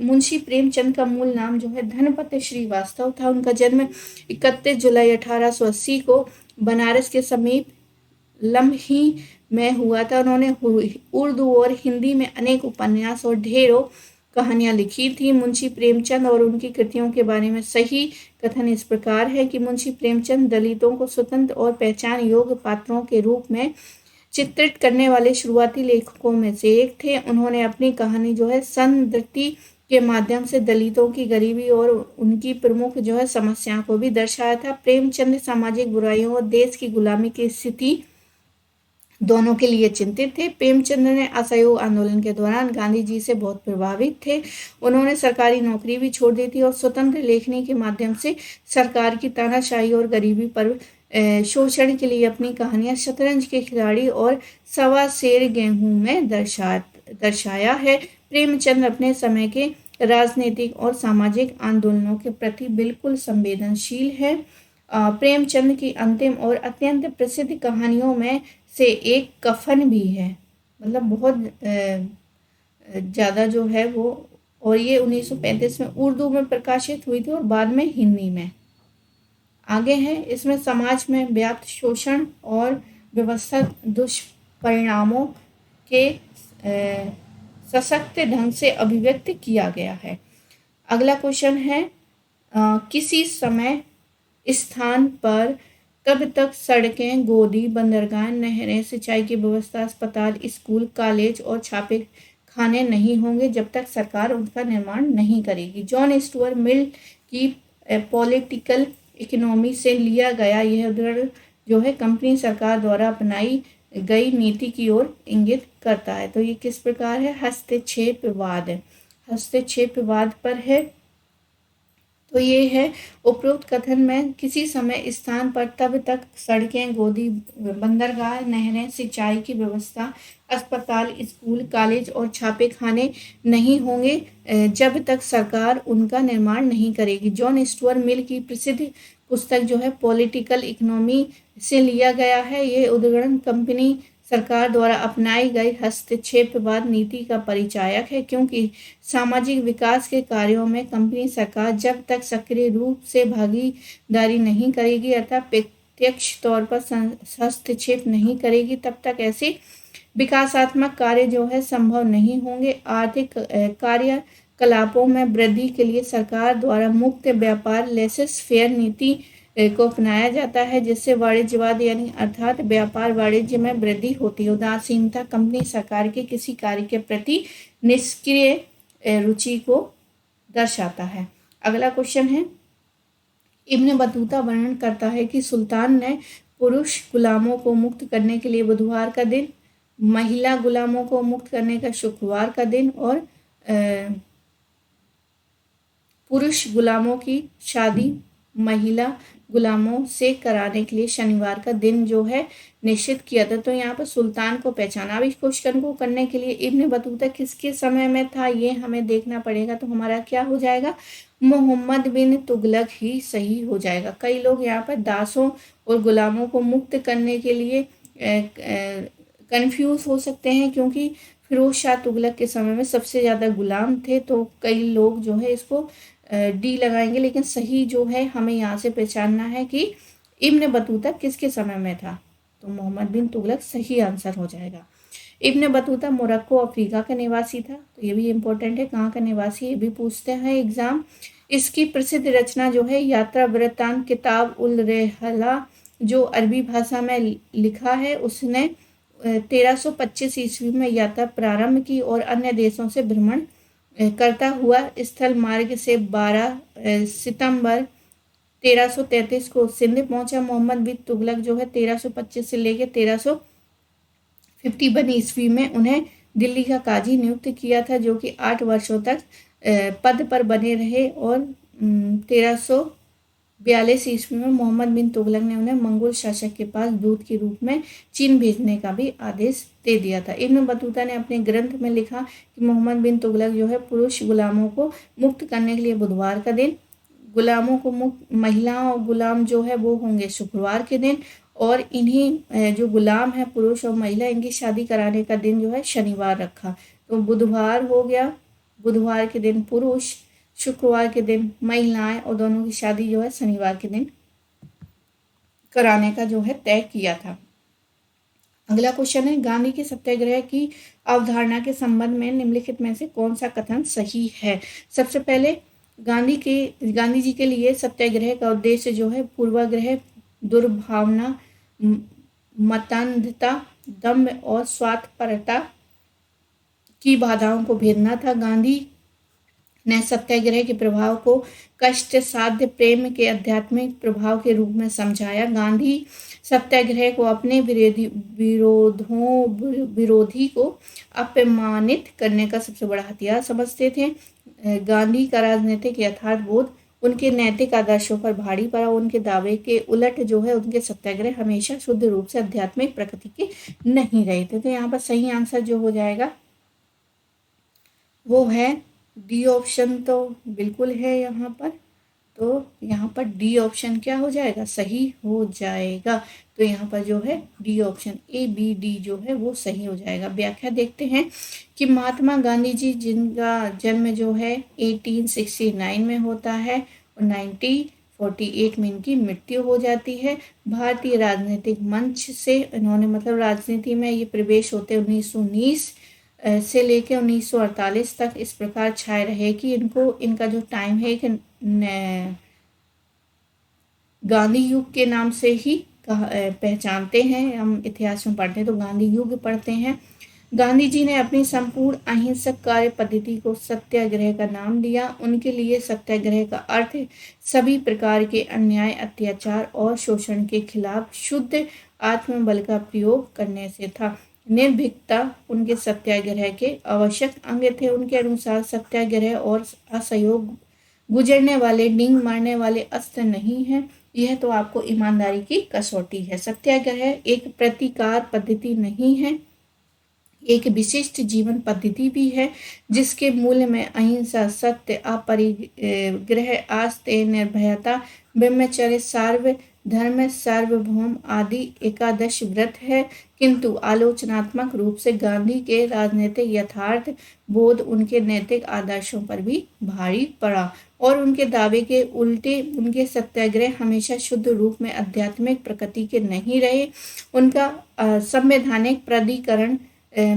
मुंशी प्रेमचंद का मूल नाम जो है धनपत श्रीवास्तव था। उनका जन्म 31 जुलाई 1880 को बनारस के समीप लम्ही में हुआ था। उन्होंने उर्दू और हिंदी में अनेक उपन्यास और ढेरों कहानियां लिखी थी। मुंशी प्रेमचंद और उनकी कृतियों के बारे में सही कथन इस प्रकार है कि मुंशी प्रेमचंद दलितों को स्वतंत्र और पहचान योग्य पात्रों के रूप में चित्रित करने वाले शुरुआती लेखकों में से एक थे। उन्होंने अपनी कहानी जो है संदृति के माध्यम से दलितों की गरीबी और उनकी प्रमुख जो है समस्याओं को भी दर्शाया था। प्रेमचंद सामाजिक बुराइयों और देश की गुलामी की स्थिति दोनों के लिए चिंतित थे। प्रेमचंद ने असहयोग आंदोलन के दौरान गांधी जी से बहुत प्रभावित थे। उन्होंने सरकारी नौकरी भी छोड़ दी थी और स्वतंत्र लेखनी के माध्यम से सरकार की तानाशाही और गरीबी पर शोषण के लिए अपनी कहानियां शतरंज के खिलाड़ी और सवा सेर गेहूं में दर्शाया है। प्रेमचंद अपने समय के राजनीतिक और सामाजिक आंदोलनों के प्रति बिल्कुल संवेदनशील है। प्रेमचंद की अंतिम और अत्यंत प्रसिद्ध कहानियों में से एक कफन भी है, मतलब बहुत ज़्यादा जो है वो, और ये 1935 में उर्दू में प्रकाशित हुई थी और बाद में हिंदी में। आगे है इसमें समाज में व्याप्त शोषण और व्यवस्था दुष्परिणामों के सशक्त ढंग से अभिव्यक्त किया गया है। अगला क्वेश्चन है किसी समय स्थान पर कब तक सड़कें, गोदी, बंदरगाह, नहरें, सिंचाई की व्यवस्था, अस्पताल, स्कूल, कॉलेज और छापे खाने नहीं होंगे जब तक सरकार उनका निर्माण नहीं करेगी। जॉन स्टुअर्ट मिल की पॉलिटिकल इकोनॉमी से लिया गया यह उदाहरण जो है कंपनी सरकार द्वारा अपनाई गई नीति की ओर इंगित करता है। तो ये किस प्रकार है? हस्तक्षेपवाद। हस्तक्षेपवाद पर है। तो ये है उपरोक्त कथन में किसी समय स्थान पर तब तक सड़कें, गोदी, बंदरगाह, नहरें, सिंचाई की व्यवस्था, अस्पताल, स्कूल, कॉलेज और छापे खाने नहीं होंगे जब तक सरकार उनका निर्माण नहीं करेगी। जॉन स्टुअर्ट मिल की प्रसिद्ध पुस्तक जो है पॉलिटिकल इकोनॉमी से लिया गया है। ये उदाहरण कंपनी सरकार द्वारा अपनाई गई हस्तक्षेपवाद नीति का परिचायक है, क्योंकि सामाजिक विकास के कार्यों में कंपनी सरकार जब तक सक्रिय रूप से भागीदारी नहीं करेगी अर्थात प्रत्यक्ष तौर पर हस्तक्षेप नहीं करेगी तब तक ऐसे विकासात्मक कार्य जो है संभव नहीं होंगे। आर्थिक कार्यकलापों में वृद्धि के लिए सरकार द्वारा मुक्त व्यापार लेसेस फेयर नीति को अपनाया जाता है, जिससे वाणिज्यवाद यानी अर्थात व्यापार वाणिज्य में वृद्धि होती है। उदासीनता कंपनी सरकार के किसी कार्य के प्रति निष्क्रिय रुचि को दर्शाता है। अगला क्वेश्चन है इब्न बतूता वर्णन करता है कि सुल्तान ने पुरुष गुलामों को मुक्त करने के लिए बुधवार का दिन, महिला गुलामों को मुक्त करने का शुक्रवार का दिन और पुरुष गुलामों की शादी महिला गुलामों से कराने के लिए शनिवार का दिन जो है निश्चित किया था। तो यहाँ पर सुल्तान को पहचाना। अब इस क्वेश्चन को करने के लिए इब्न बतूता किसके समय में था ये हमें देखना पड़ेगा। तो हमारा क्या हो जाएगा? मोहम्मद बिन तुगलक ही सही हो जाएगा। कई लोग यहाँ पर दासों और गुलामों को मुक्त करने के लिए कंफ्यूज हो सकते हैं, क्योंकि फिरोज शाह तुगलक के समय में सबसे ज़्यादा गुलाम थे। तो कई लोग जो है इसको डी लगाएंगे, लेकिन सही जो है हमें यहाँ से पहचानना है कि इब्न बतूता किसके समय में था। तो मोहम्मद बिन तुगलक सही आंसर हो जाएगा। इब्न बतूता मोरक्को अफ्रीका का निवासी था। तो ये भी इम्पोर्टेंट है, कहाँ का निवासी ये भी पूछते हैं एग्जाम। इसकी प्रसिद्ध रचना जो है यात्रा वृत्तांत किताब उल रहला जो अरबी भाषा में लिखा है, उसने 1325 ईस्वी में यात्रा प्रारंभ की और अन्य देशों से भ्रमण करता हुआ स्थल मार्ग से 12 सितंबर 1333 को सिंध पहुंचा। मोहम्मद बिन तुगलक जो है 1325 से लेकर 1351 ईस्वी में उन्हें दिल्ली का काजी नियुक्त किया था, जो कि 8 वर्षों तक पद पर बने रहे और 42 ईस्वी में मोहम्मद बिन तुगलक ने उन्हें मंगोल शासक के पास दूत के रूप में चीन भेजने का भी आदेश दे दिया था। इब्न बतूता ने अपने ग्रंथ में लिखा कि मोहम्मद बिन तुगलक जो है पुरुष गुलामों को मुक्त करने के लिए बुधवार का दिन, गुलामों को मुक्त, महिला और गुलाम जो है वो होंगे शुक्रवार के दिन, और इन्हीं जो गुलाम है पुरुष और महिला, इनकी शादी कराने का दिन जो है शनिवार रखा। तो बुधवार हो गया, बुधवार के दिन पुरुष, शुक्रवार के दिन महिलाएं, और दोनों की शादी जो है शनिवार के दिन कराने का जो है तय किया था। अगला क्वेश्चन है, गांधी के सत्याग्रह की अवधारणा के संबंध में निम्नलिखित में से कौन सा कथन सही है। सबसे पहले गांधी जी के लिए सत्याग्रह का उद्देश्य जो है पूर्वाग्रह, दुर्भावना, मतांधता, दम्भ और स्वार्थपरता की बाधाओं को भेदना था। गांधी ने सत्याग्रह के प्रभाव को कष्ट साध्य प्रेम के आध्यात्मिक प्रभाव के रूप में समझाया। गांधी सत्याग्रह को अपने विरोधी को अपमानित करने का सबसे बड़ा हथियार समझते थे। गांधी का राजनीतिक यथार्थ बोध उनके नैतिक आदर्शों पर भारी पड़ा। उनके दावे के उलट जो है उनके सत्याग्रह हमेशा शुद्ध रूप से आध्यात्मिक प्रकृति के नहीं रहे थे। तो यहाँ पर सही आंसर जो हो जाएगा वो है डी ऑप्शन, तो बिल्कुल है यहाँ पर। तो यहाँ पर डी ऑप्शन क्या हो जाएगा, सही हो जाएगा। तो यहाँ पर जो है D option A B D जो है वो सही हो जाएगा। व्याख्या देखते हैं कि महात्मा गांधी जी जिनका जन्म जो है 1869 में होता है और 1948 में इनकी मृत्यु हो जाती है। भारतीय राजनीतिक मंच से इन्होंने मतलब राजनीति में ये प्रवेश होते 1919 से लेकर 1948 तक इस प्रकार छाए रहे कि इनका जो टाइम है कि गांधी युग के नाम से ही पहचानते हैं। हम इतिहास में पढ़ते हैं तो गांधी युग पढ़ते हैं। गांधी जी ने अपनी संपूर्ण अहिंसक कार्य पद्धति को सत्याग्रह का नाम दिया। उनके लिए सत्याग्रह का अर्थ सभी प्रकार के अन्याय, अत्याचार और शोषण के खिलाफ शुद्ध आत्मबल का प्रयोग करने से था। निर्भीकता उनके सत्याग्रह के आवश्यक अंग थे। उनके अनुसार सत्याग्रह और असहयोग गुजरने वाले, डींग मारने वाले अस्त्र नहीं है। यह तो आपको ईमानदारी की कसौटी है। सत्याग्रह एक प्रतिकार पद्धति नहीं है, एक विशिष्ट जीवन पद्धति भी है जिसके मूल में अहिंसा, सत्य, अपरिग्रह, आस्ते, निर्भयता, ब्रह्मचर्य, धर्म, सार्वभौम आदि एकादश व्रत है। किंतु आलोचनात्मक रूप से गांधी के राजनीतिक यथार्थ बोध उनके नैतिक आदर्शों पर भी भारी पड़ा और उनके दावे के उल्टे उनके सत्याग्रह हमेशा शुद्ध रूप में आध्यात्मिक प्रकृति के नहीं रहे। उनका संवैधानिक प्राधिकरण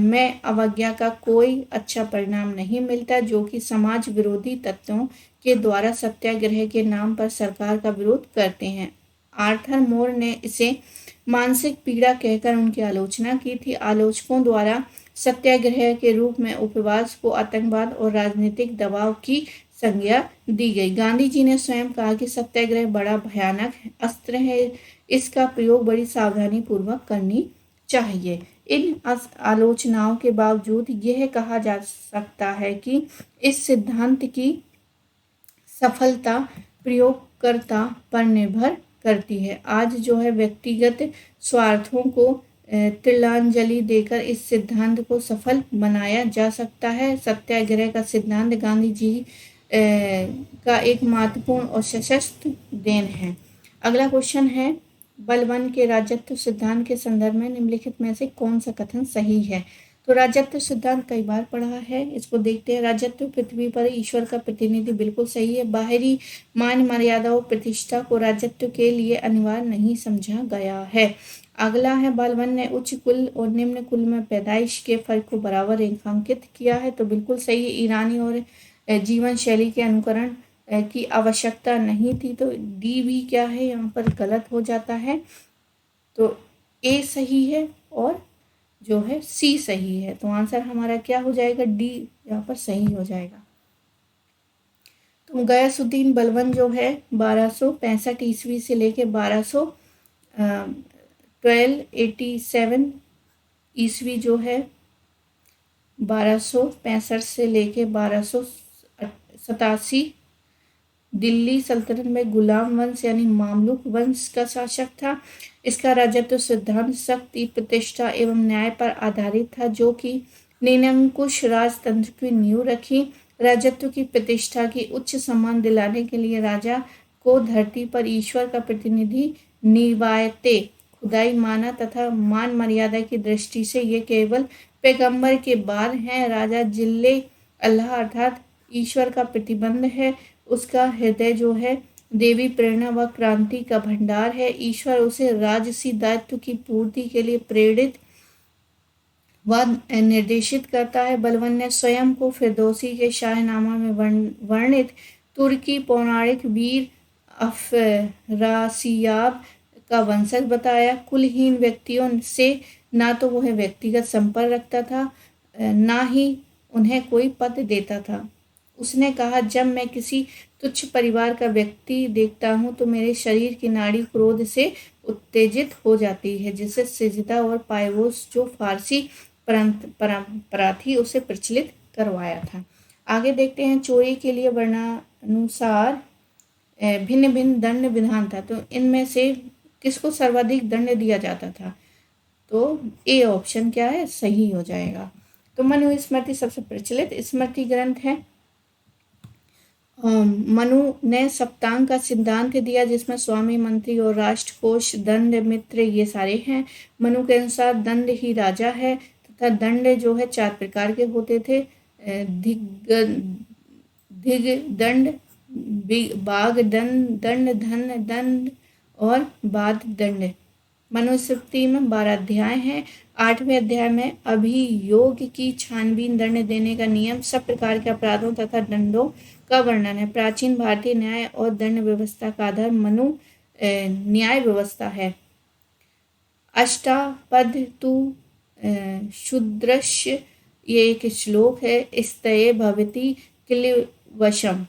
में अवज्ञा का कोई अच्छा परिणाम नहीं मिलता, जो कि समाज विरोधी तत्वों के द्वारा सत्याग्रह के नाम पर सरकार का विरोध करते हैं। आर्थर मोर ने इसे मानसिक पीड़ा कहकर उनकी आलोचना की थी। आलोचकों द्वारा सत्याग्रह के रूप में उपवास को आतंकवाद और राजनीतिक दबाव की संज्ञा दी गई। गांधी जी ने स्वयं कहा कि सत्याग्रह बड़ा भयानक अस्त्र है, इसका प्रयोग बड़ी सावधानी पूर्वक करनी चाहिए। इन आलोचनाओं के बावजूद यह कहा जा सकता है कि इस सिद्धांत की सफलता प्रयोगकर्ता पर निर्भर करती है। आज जो है व्यक्तिगत स्वार्थों को तिलांजलि देकर इस सिद्धांत को सफल बनाया जा सकता है। सत्याग्रह का सिद्धांत गांधी जी का एक महत्वपूर्ण और सशक्त देन है। अगला क्वेश्चन है, बलवन के राजत्व सिद्धांत के संदर्भ में निम्नलिखित में से कौन सा कथन सही है। तो राजत्व सिद्धांत कई बार पढ़ा है, इसको देखते हैं। राजत्व पृथ्वी पर ईश्वर का प्रतिनिधि, बिल्कुल सही है। बाहरी मान मर्यादा और प्रतिष्ठा को राजत्व के लिए अनिवार्य नहीं समझा गया है। अगला है, बलवन ने उच्च कुल और निम्न कुल में पैदाइश के फर्क को बराबर रेखांकित किया है, तो बिल्कुल सही है। ईरानी और जीवन शैली के अनुकरण की आवश्यकता नहीं थी, तो डी भी क्या है यहाँ पर गलत हो जाता है। तो ए सही है और जो है सी सही है, तो आंसर हमारा क्या हो जाएगा, डी यहाँ पर सही हो जाएगा। तो गयासुद्दीन बलबन जो है 1265 ईस्वी से लेके 1287 ईस्वी जो है 1265 से लेके 1287 दिल्ली सल्तनत में गुलाम वंश यानी मामलुक वंश का शासक था। इसका राजत्व सिद्धांत, शक्ति, प्रतिष्ठा एवं न्याय पर आधारित था, जो कि निरंकुश राजतंत्र की नींव रखी। राजत्व की प्रतिष्ठा की उच्च सम्मान दिलाने के लिए राजा को धरती पर ईश्वर का प्रतिनिधि निवायते खुदाई माना तथा मान मर्यादा की दृष्टि से ये केवल पैगंबर के बाद हैं। राजा जिले अल्लाह अर्थात ईश्वर का प्रतिबंध है। उसका हृदय जो है देवी प्रेरणा व क्रांति का भंडार है। ईश्वर उसे राजसी दायित्व की पूर्ति के लिए प्रेरित व निर्देशित करता है। बलबन ने स्वयं को फिरदौसी के शाहनामा में वर्णित तुर्की पौराणिक वीर अफरासियाब का वंशज बताया। कुलहीन व्यक्तियों से ना तो वह व्यक्तिगत संपर्क रखता था, ना ही उन्हें कोई पद देता था। उसने कहा, जब मैं किसी तुच्छ परिवार का व्यक्ति देखता हूँ तो मेरे शरीर की नाड़ी क्रोध से उत्तेजित हो जाती है, जिससे सिजदा और पायवोस जो फारसी परंपरा थी उसे प्रचलित करवाया था। आगे देखते हैं, चोरी के लिए वर्णानुसार भिन्न भिन्न दंड विधान था, तो इनमें से किसको सर्वाधिक दंड दिया जाता था? तो ए ऑप्शन क्या है, सही हो जाएगा। तो मनु स्मृति सबसे प्रचलित स्मृति ग्रंथ है। मनु ने सप्तांग का सिद्धांत दिया, जिसमें स्वामी, मंत्री और राष्ट्रकोष, दंड, मित्र ये सारे हैं। मनु के अनुसार दंड ही राजा है तथा दंड जो है 4 प्रकार के होते थे, धिग दंड, बाघ दंड, धन दंड और बाद दंड। मनुस्मृति में 12 अध्याय हैं। 8वें अध्याय में अभियोग की छानबीन, दंड देने का नियम, सब प्रकार के अपराधों तथा दंडों का वर्णन है। प्राचीन भारतीय न्याय और दंड व्यवस्था का आधार मनु न्याय व्यवस्था है। अष्टापद तु शूद्रस्य, ये एक श्लोक है। स्तये भवति क्लीवशम,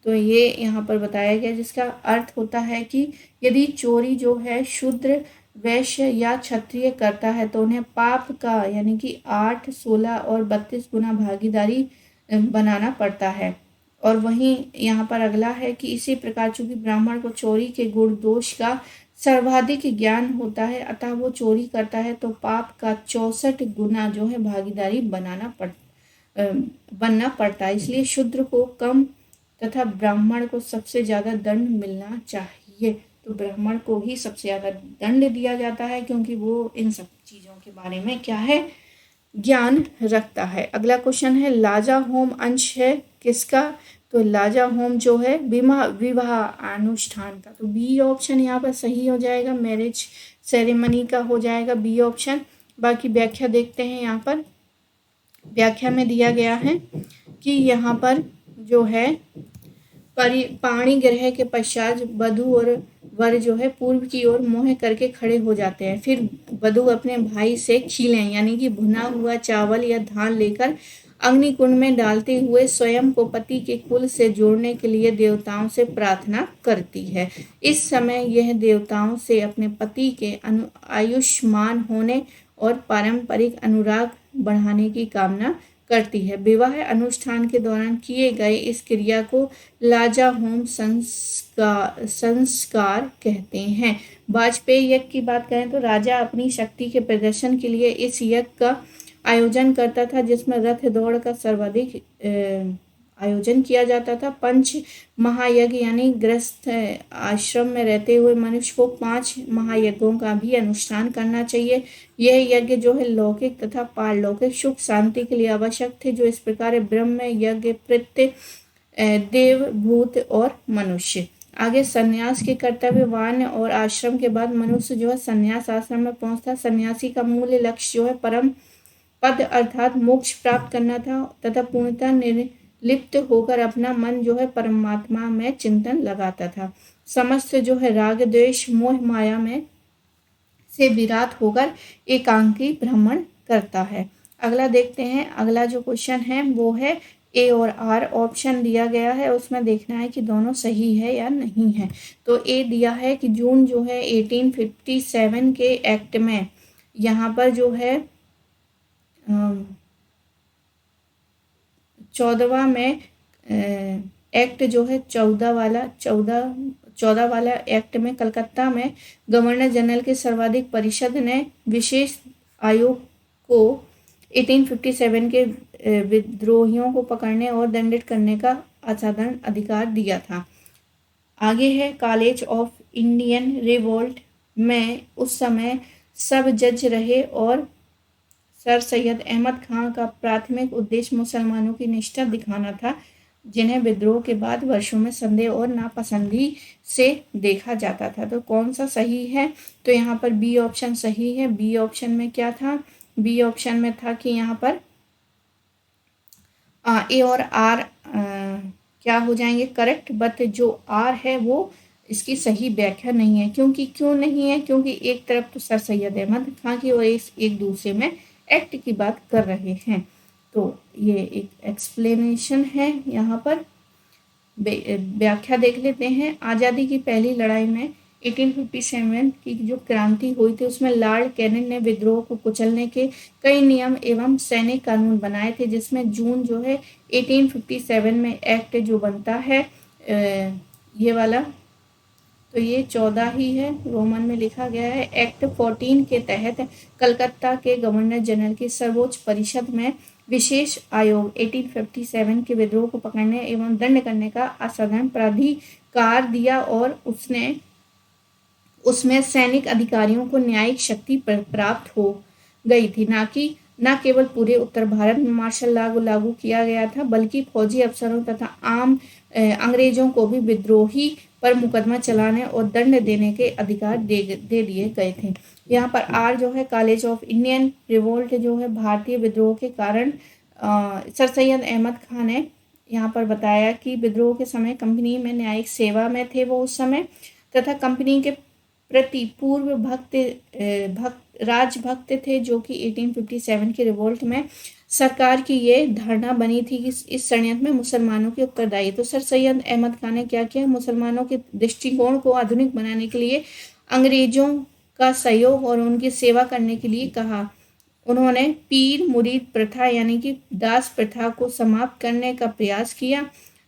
तो ये यहाँ पर बताया गया, जिसका अर्थ होता है कि यदि चोरी जो है शूद्र, वैश्य या क्षत्रिय करता है तो उन्हें पाप का यानी कि 8, 16 और 32 गुना भागीदारी बनाना पड़ता है। और वहीं यहाँ पर अगला है कि इसी प्रकार चूंकि ब्राह्मण को चोरी के गुण दोष का सर्वाधिक ज्ञान होता है, अतः वो चोरी करता है तो पाप का 64 गुना जो है भागीदारी बनना पड़ता है। इसलिए शूद्र को कम तथा ब्राह्मण को सबसे ज़्यादा दंड मिलना चाहिए। तो ब्राह्मण को ही सबसे ज़्यादा दंड दिया जाता है, क्योंकि वो इन सब चीज़ों के बारे में क्या है, ज्ञान रखता है। अगला क्वेश्चन है, लाजा होम अंश है किसका? तो लाजा होम जो है विवाह अनुष्ठान का। तो बी ऑप्शन यहाँ पर सही हो जाएगा, मैरिज सेरेमनी का हो जाएगा बी ऑप्शन। बाकी व्याख्या देखते हैं। यहाँ पर व्याख्या में दिया गया है कि यहाँ पर जो है पाणी ग्रह के पश्चात वधू और वर जो है पूर्व की ओर मुँह करके खड़े हो जाते हैं। फिर वधू अपने भाई से खीलें यानी कि भुना हुआ चावल या धान लेकर अग्निकुंड में डालते हुए स्वयं को पति के कुल से जोड़ने के लिए देवताओं से प्रार्थना करती है। इस समय यह देवताओं से अपने पति के आयुष्मान होने और पारंपरिक अनुराग बढ़ाने की कामना करती है। विवाह अनुष्ठान के दौरान किए गए इस क्रिया को लाजा होम संस्कार कहते हैं। वाजपेयी यज्ञ की बात करें तो राजा अपनी शक्ति के प्रदर्शन के लिए इस यज्ञ का आयोजन करता था, जिसमें रथ दौड़ का सर्वाधिक आयोजन किया जाता था। पंच महायज्ञ यानी गृहस्थ आश्रम में रहते हुए मनुष्य को 5 महायज्ञों का भी अनुष्ठान करना चाहिए। यह यज्ञ जो है लौकिक तथा पारलौकिक सुख शांति के लिए आवश्यक थे, जो इस प्रकार ब्रह्म यज्ञ, प्रत्य, देव, भूत और मनुष्य। आगे संन्यास के कर्तव्य, वान और आश्रम के बाद मनुष्य जो है संन्यास आश्रम में पहुंचता। सन्यासी का मूल लक्ष्य जो है परम पद अर्थात मोक्ष प्राप्त करना था तथा पूर्णतः निर्लिप्त होकर अपना मन जो है परमात्मा में चिंतन लगाता था। समस्त जो है राग, द्वेष, मोह, माया में से विराट होकर एकांकी भ्रमण करता है। अगला देखते हैं। अगला जो क्वेश्चन है वो है ए और आर ऑप्शन दिया गया है, उसमें देखना है कि दोनों सही है या नहीं है। तो ए दिया है कि जून जो है 1857 के एक्ट में यहाँ पर जो है 14वां में एक्ट जो है 14 वाला एक्ट में कलकत्ता में गवर्नर जनरल के सर्वाधिक परिषद ने विशेष आयोग को 1857 के विद्रोहियों को पकड़ने और दंडित करने का असाधारण अधिकार दिया था। आगे है कॉलेज ऑफ इंडियन रिवोल्ट में उस समय सब जज रहे और सर सैयद अहमद खां का प्राथमिक उद्देश्य मुसलमानों की निष्ठा दिखाना था, जिन्हें विद्रोह के बाद वर्षों में संदेह और नापसंदी से देखा जाता था। तो कौन सा सही है? तो यहाँ पर बी ऑप्शन सही है। बी ऑप्शन में क्या था? बी ऑप्शन में था कि यहाँ पर ए और आर क्या हो जाएंगे? करेक्ट। बट जो आर है वो इसकी सही व्याख्या नहीं है। क्यों नहीं है? क्योंकि एक तरफ तो सर सैयद अहमद खां की और एक दूसरे में एक्ट की बात कर रहे हैं। तो ये एक एक्सप्लेनेशन है। यहाँ पर व्याख्या देख लेते हैं। आज़ादी की पहली लड़ाई में 1857 की जो क्रांति हुई थी उसमें लॉर्ड कैनिंग ने विद्रोह को कुचलने के कई नियम एवं सैनिक कानून बनाए थे, जिसमें जून जो है 1857 में एक्ट जो बनता है ये वाला, तो ये 14 ही है, रोमन में लिखा गया है। एक्ट 14 के तहत कलकत्ता के गवर्नर जनरल की सर्वोच्च परिषद में विशेष आयोग 1857 के विद्रोह को पकड़ने एवं दंड करने का असाधारण प्राधिकार दिया और उसमें सैनिक अधिकारियों को न्यायिक शक्ति प्राप्त हो गई थी। न केवल पूरे उत्तर भारत में मार्शल लॉ लागू किया गया था, बल्कि फौजी अफसरों तथा आम अंग्रेजों को भी विद्रोही पर मुकदमा चलाने और दंड देने के अधिकार दे दिए गए थे। यहाँ पर आर जो है कॉलेज ऑफ इंडियन रिवोल्ट जो है भारतीय विद्रोह के कारण सर सैयद अहमद खां ने यहाँ पर बताया कि विद्रोह के समय कंपनी में न्यायिक सेवा में थे वो उस समय, तथा कंपनी के प्रति पूर्व राजभक्त थे, जो कि 1857 के रिवोल्ट में सरकार की ये धारणा बनी थी कि इस षड्यंत्र में मुसलमानों के उत्तरदायी। तो सर सैयद अहमद खान ने क्या किया? मुसलमानों के दृष्टिकोण को आधुनिक बनाने के लिए अंग्रेजों का सहयोग और उनकी सेवा करने के लिए कहा। उन्होंने पीर मुरीद प्रथा यानी कि दास प्रथा को समाप्त करने का प्रयास किया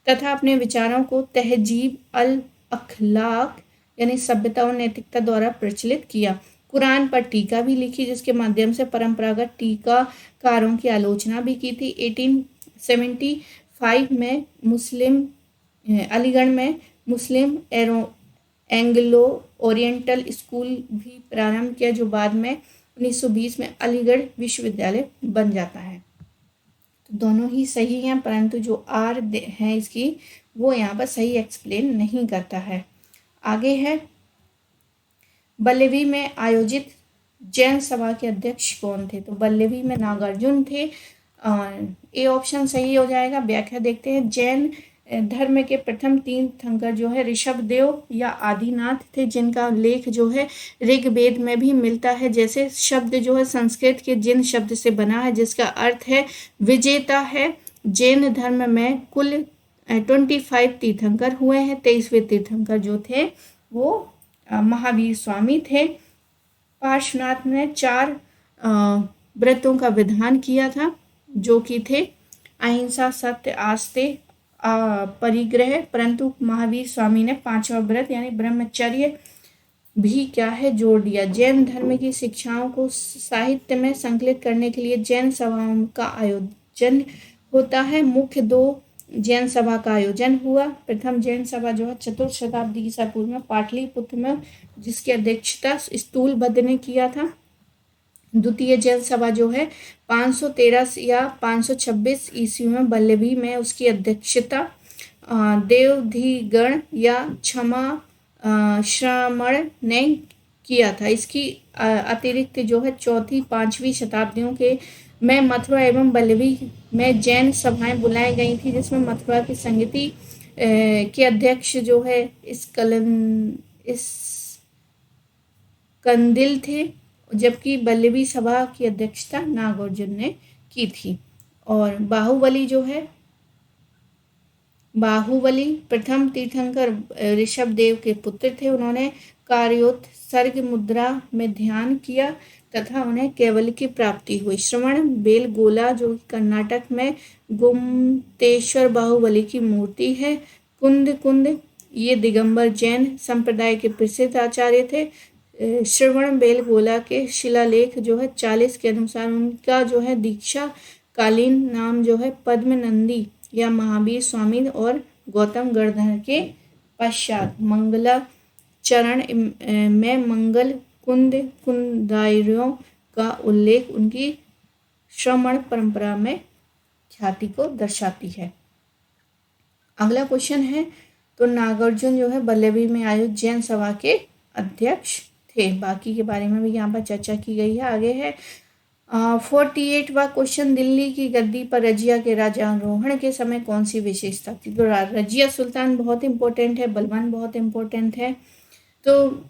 तथा अपने विचारों को तहजीब अल अखलाक यानी सभ्यता और नैतिकता द्वारा प्रचलित किया। कुरान पर टीका भी लिखी, जिसके माध्यम से परंपरागत टीकाकारों की आलोचना भी की थी। 1875 में अलीगढ़ में मुस्लिम एंग्लो ओरिएंटल स्कूल भी प्रारंभ किया, जो बाद में 1920 में अलीगढ़ विश्वविद्यालय बन जाता है। तो दोनों ही सही हैं, परंतु जो आर है इसकी वो यहाँ पर सही एक्सप्लेन नहीं करता है। आगे है बल्लवी में आयोजित जैन सभा के अध्यक्ष कौन थे? तो बल्लवी में नागार्जुन थे। ए ऑप्शन सही हो जाएगा। व्याख्या देखते हैं। जैन धर्म के प्रथम 3 तीर्थंकर जो है ऋषभदेव या आदिनाथ थे, जिनका लेख जो है ऋग्वेद में भी मिलता है। जैसे शब्द जो है संस्कृत के जिन शब्द से बना है, जिसका अर्थ है विजेता है। जैन धर्म में कुल 25 तीर्थंकर हुए हैं। 23वें तीर्थंकर जो थे वो महावीर स्वामी थे। पार्श्वनाथ ने 4 व्रतों का विधान किया था, जो कि थे अहिंसा, सत्य, आस्ते, परिग्रह, परंतु महावीर स्वामी ने 5वां व्रत यानी ब्रह्मचर्य भी क्या है जोड़ दिया। जैन धर्म की शिक्षाओं को साहित्य में संकलित करने के लिए जैन सभाओं का आयोजन होता है। मुख्य 2 जैन सभा का आयोजन हुआ। प्रथम जैन सभा जो है 4th शताब्दी ईसा पूर्व में पाटलिपुत्र में, जिसकी अध्यक्षता स्थूलभद्र ने किया था। द्वितीय जैन सभा जो है 513 या 526 ईस्वी में बल्लवी में उसकी अध्यक्षता देवधिगण या क्षमा श्रमण ने किया था। इसकी अतिरिक्त जो है 4th 5वीं शताब्दियों के में मथुरा एवं बल्लवी में जैन सभाएं बुलाई गई थी, जिसमें मथुरा की संगति के अध्यक्ष जो है इस कंदिल थे, जबकि बल्लवी सभा की अध्यक्षता नागार्जुन ने की थी। और बाहुबली प्रथम तीर्थंकर ऋषभदेव के पुत्र थे। उन्होंने कार्योत्सर्ग मुद्रा में ध्यान किया तथा उन्हें कैवल्य की प्राप्ति हुई। श्रवण बेलगोला जो कर्नाटक में गोमतेश्वर बाहुबली की मूर्ति है। कुंद कुंद ये दिगंबर जैन संप्रदाय के प्रसिद्ध आचार्य थे। श्रवण बेलगोला के शिलालेख जो है 40 के अनुसार उनका जो है दीक्षा कालीन नाम जो है पद्मनंदी या महावीर स्वामी और गौतम गणधर के पश्चात मंगला चरण में मंगल कुंद कुंदायरों का उल्लेख उनकी श्रमण परंपरा में ख्याति को दर्शाती है। अगला क्वेश्चन है तो नागार्जुन जो है बल्लभी में आयोजित जैन सभा के अध्यक्ष थे। बाकी के बारे में भी यहाँ पर चर्चा की गई है। आगे है 48वां क्वेश्चन, दिल्ली की गद्दी पर रजिया के राजारोहण के समय कौन सी विशेषता थी? तो रजिया सुल्तान बहुत इंपॉर्टेंट है, बलवान बहुत इंपॉर्टेंट है। तो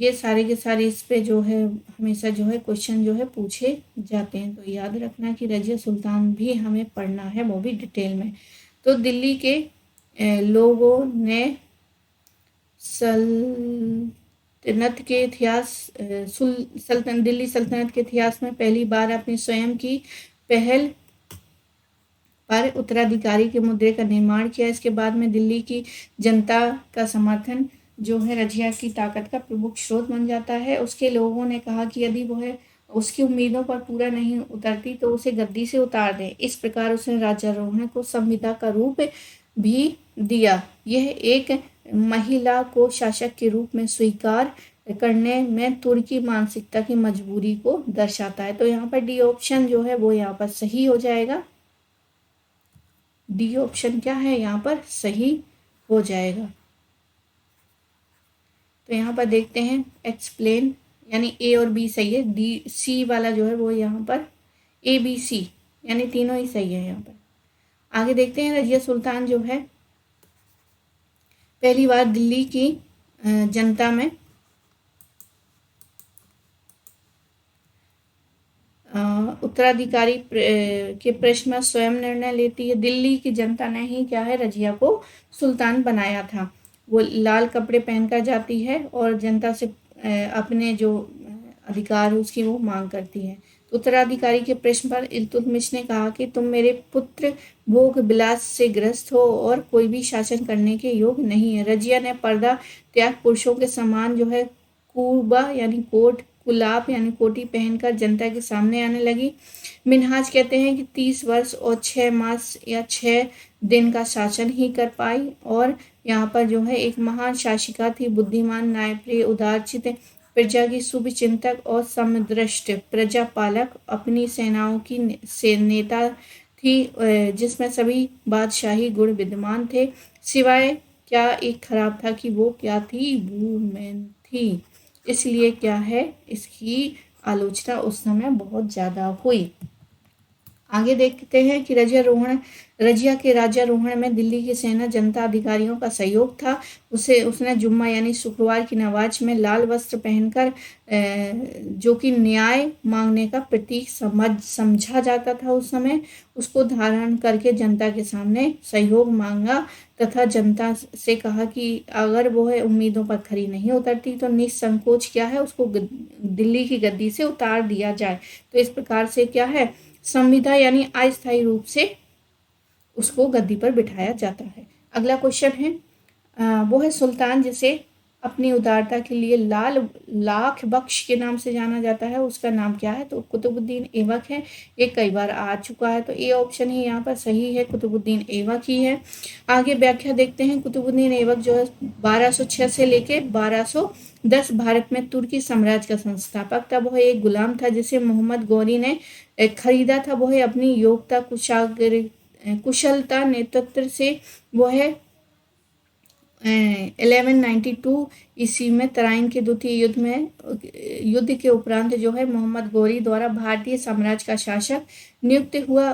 ये सारे के सारे इस पे जो है हमेशा जो है क्वेश्चन जो है पूछे जाते हैं, तो याद रखना कि रजिया सुल्तान भी हमें पढ़ना है, वो भी डिटेल में। तो दिल्ली के लोगों ने सल्तनत के इतिहास दिल्ली सल्तनत के इतिहास में पहली बार अपनी स्वयं की पहल पर उत्तराधिकारी के मुद्रे का निर्माण किया। इसके बाद में दिल्ली की जनता का समर्थन जो है रजिया की ताकत का प्रमुख स्रोत बन जाता है। उसके लोगों ने कहा कि यदि वह उसकी उम्मीदों पर पूरा नहीं उतरती तो उसे गद्दी से उतार दें। इस प्रकार उसने राज्यारोहण को संविदा का रूप भी दिया। यह एक महिला को शासक के रूप में स्वीकार करने में तुर्की मानसिकता की मजबूरी को दर्शाता है। तो यहाँ पर डी ऑप्शन जो है वो यहाँ पर सही हो जाएगा। डी ऑप्शन क्या है यहाँ पर सही हो जाएगा। तो यहाँ पर देखते हैं एक्सप्लेन, यानी ए और बी सही है, डी सी वाला जो है वो यहाँ पर ए बी सी यानी तीनों ही सही है यहाँ पर। आगे देखते हैं रजिया सुल्तान जो है पहली बार दिल्ली की जनता में उत्तराधिकारी के प्रश्न में स्वयं निर्णय लेती है। दिल्ली की जनता ने ही क्या है रजिया को सुल्तान बनाया था। वो लाल कपड़े पहनकर जाती है और जनता से अपने जो अधिकार उसकी वो मांग करती है। तो उत्तराधिकारी के प्रश्न पर इल्तुतमिश ने कहा कि तुम मेरे पुत्र भोग विलास से ग्रस्त हो और कोई भी शासन करने के योग्य नहीं है। रजिया ने पर्दा त्याग पुरुषों के समान जो है कुर्बा यानी कोट, कुलाब यानी कोटी पहनकर जनता के सामने आने लगी। मिनहाज कहते हैं कि 30 वर्ष और 6 मास या 6 दिन का शासन ही कर पाई। और यहाँ पर जो है एक महान शासिका थी, बुद्धिमान, न्यायप्रिय, उदारचित, प्रजा की शुभचिंतक और समदृष्ट प्रजापालक, अपनी सेनाओं की नेता थी जिसमें सभी बादशाही गुण विद्यमान थे। सिवाय क्या एक खराब था कि वो क्या थी, वूमेन थी। इसलिए क्या है इसकी आलोचना उस समय बहुत ज़्यादा हुई। आगे देखते हैं कि रजिया के राज्यारोहण में दिल्ली की सेना जनता अधिकारियों का सहयोग था। उसने जुम्मा यानी शुक्रवार की नमाज में लाल वस्त्र पहनकर जो कि न्याय मांगने का प्रतीक समझा जाता था उस समय, उसको धारण करके जनता के सामने सहयोग मांगा तथा जनता से कहा कि अगर वो है उम्मीदों पर खरी नहीं उतरती तो निसंकोच क्या है उसको दिल्ली की गद्दी से उतार दिया जाए। तो इस प्रकार से क्या है संविदा यानी अस्थायी रूप से उसको गद्दी पर बिठाया जाता है। अगला क्वेश्चन है वो है सुल्तान जिसे अपनी उदारता के लिए लाख बख्श के नाम से जाना जाता है, उसका नाम क्या है? तो कुतुबुद्दीन ऐबक है। ये कई बार आ चुका है तो ए ऑप्शन ही यहाँ पर सही है, कुतुबुद्दीन ऐबक ही है। आगे व्याख्या देखते हैं। कुतुबुद्दीन ऐबक जो है 1206 से लेके 1210 भारत में तुर्की साम्राज्य का संस्थापक था। वह एक गुलाम था जिसे मोहम्मद गौरी ने खरीदा था। वह अपनी योग्यता कुशलता नेतृत्व से वह 1192 ईस्वी में तराइन के द्वितीय युद्ध के उपरांत जो है मोहम्मद गौरी द्वारा भारतीय साम्राज्य का शासक नियुक्त हुआ।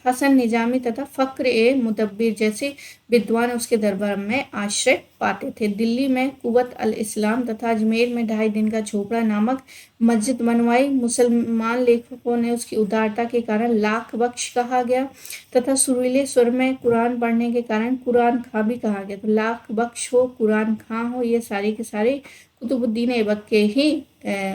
हसन निजामी तथा फक्र ए मुदब्बिर जैसे विद्वान उसके दरबार में आश्रय पाते थे। दिल्ली में कुवत अल इस्लाम तथा अजमेर में 2.5 दिन का झोपड़ा नामक मस्जिद बनवाई। मुसलमान लेखकों ने उसकी उदारता के कारण लाख बख्श कहा गया तथा सुरीले स्वर में कुरान पढ़ने के कारण कुरान खां भी कहा गया। तो लाख बख्श हो, कुरान खां हो, ये सारे के सारे कुतुबुद्दीन ऐबक के ही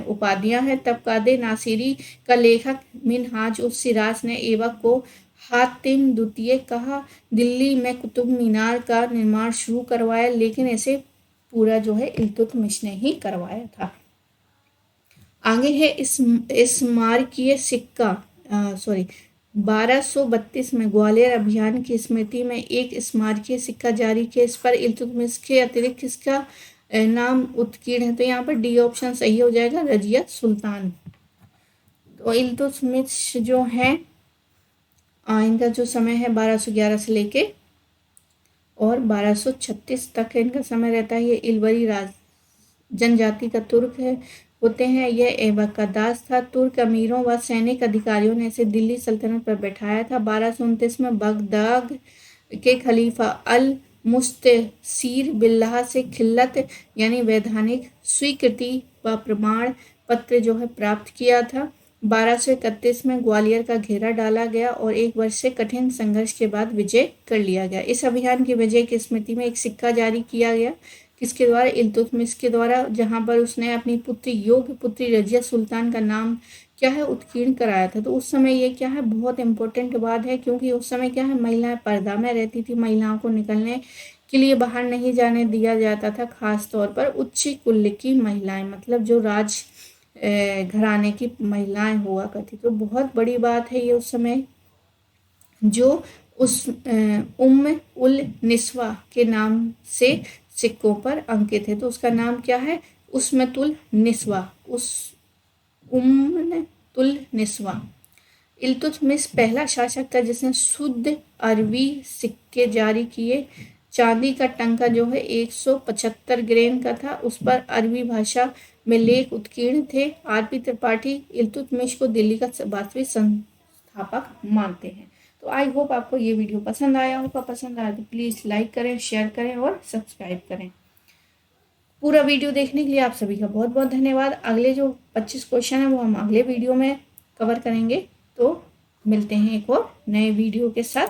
उपाधियां हैं। तबकादे नासिरी का लेखक मिनहाज उस सिराज ने ऐबक को हातिम द्वितीय कहा। दिल्ली में कुतुब मीनार का निर्माण शुरू करवाया, लेकिन ऐसे पूरा जो है इल्तुतमिश ने ही करवाया था। आगे है स्मारकीय सिक्का 1232 में ग्वालियर अभियान की स्मृति में एक स्मारकीय सिक्का जारी किया। इस पर इल्तुतमिश के अतिरिक्त किसका नाम उत्कीर्ण है? तो यहाँ पर डी ऑप्शन सही हो जाएगा, रजिया सुल्तान। तो इल्तुतमिश जो है इनका जो समय है 1211 से लेके और 1236 तक इनका समय रहता है। ये इलवरी जनजाति का तुर्क होते हैं। यह ऐबक का दास था। तुर्क अमीरों व सैनिक अधिकारियों ने इसे दिल्ली सल्तनत पर बैठाया था। 1229 में बगदाद के खलीफा अल मुस्तसीर बिल्लाह से खिल्लत यानी वैधानिक स्वीकृति व प्रमाण पत्र जो है प्राप्त किया था। 1231 में ग्वालियर का घेरा डाला गया और 1 वर्ष से कठिन संघर्ष के बाद विजय कर लिया गया। इस अभियान की विजय की स्मृति में एक सिक्का जारी किया गया। किसके द्वारा? इल्तुतमिश के द्वारा, जहां पर उसने अपनी पुत्री योग्य पुत्री रजिया सुल्तान का नाम क्या है उत्कीर्ण कराया था। तो उस समय ये क्या है बहुत इंपॉर्टेंट बात है, क्योंकि उस समय क्या है महिलाएं पर्दा में रहती थी। महिलाओं को निकलने के लिए बाहर नहीं जाने दिया जाता था, खास तौर पर उच्च कुल की महिलाएं, मतलब जो राज घराने की महिलाएं हुआ करती। तो बहुत बड़ी बात है ये उस समय, जो उस उल निस्वा के नाम से सिक्कों पर अंकित है। तो उसका नाम क्या है? उस्मतुल निस्वा, उम्मतुल निस्वा। इल्तुतमिश पहला शासक था जिसने शुद्ध अरबी सिक्के जारी किए। चांदी का टंका जो है 175 ग्रेन का था, उस पर अरबी भाषा में लेख उत्कीर्ण थे। आरपी त्रिपाठी इल्तुतमिश को दिल्ली का वास्तविक संस्थापक मानते हैं। तो आई होप आपको ये वीडियो पसंद आया होगा। पसंद आया तो प्लीज़ लाइक करें, शेयर करें और सब्सक्राइब करें। पूरा वीडियो देखने के लिए आप सभी का बहुत बहुत धन्यवाद। अगले जो 25 क्वेश्चन है वो हम अगले वीडियो में कवर करेंगे। तो मिलते हैं एक और नए वीडियो के साथ।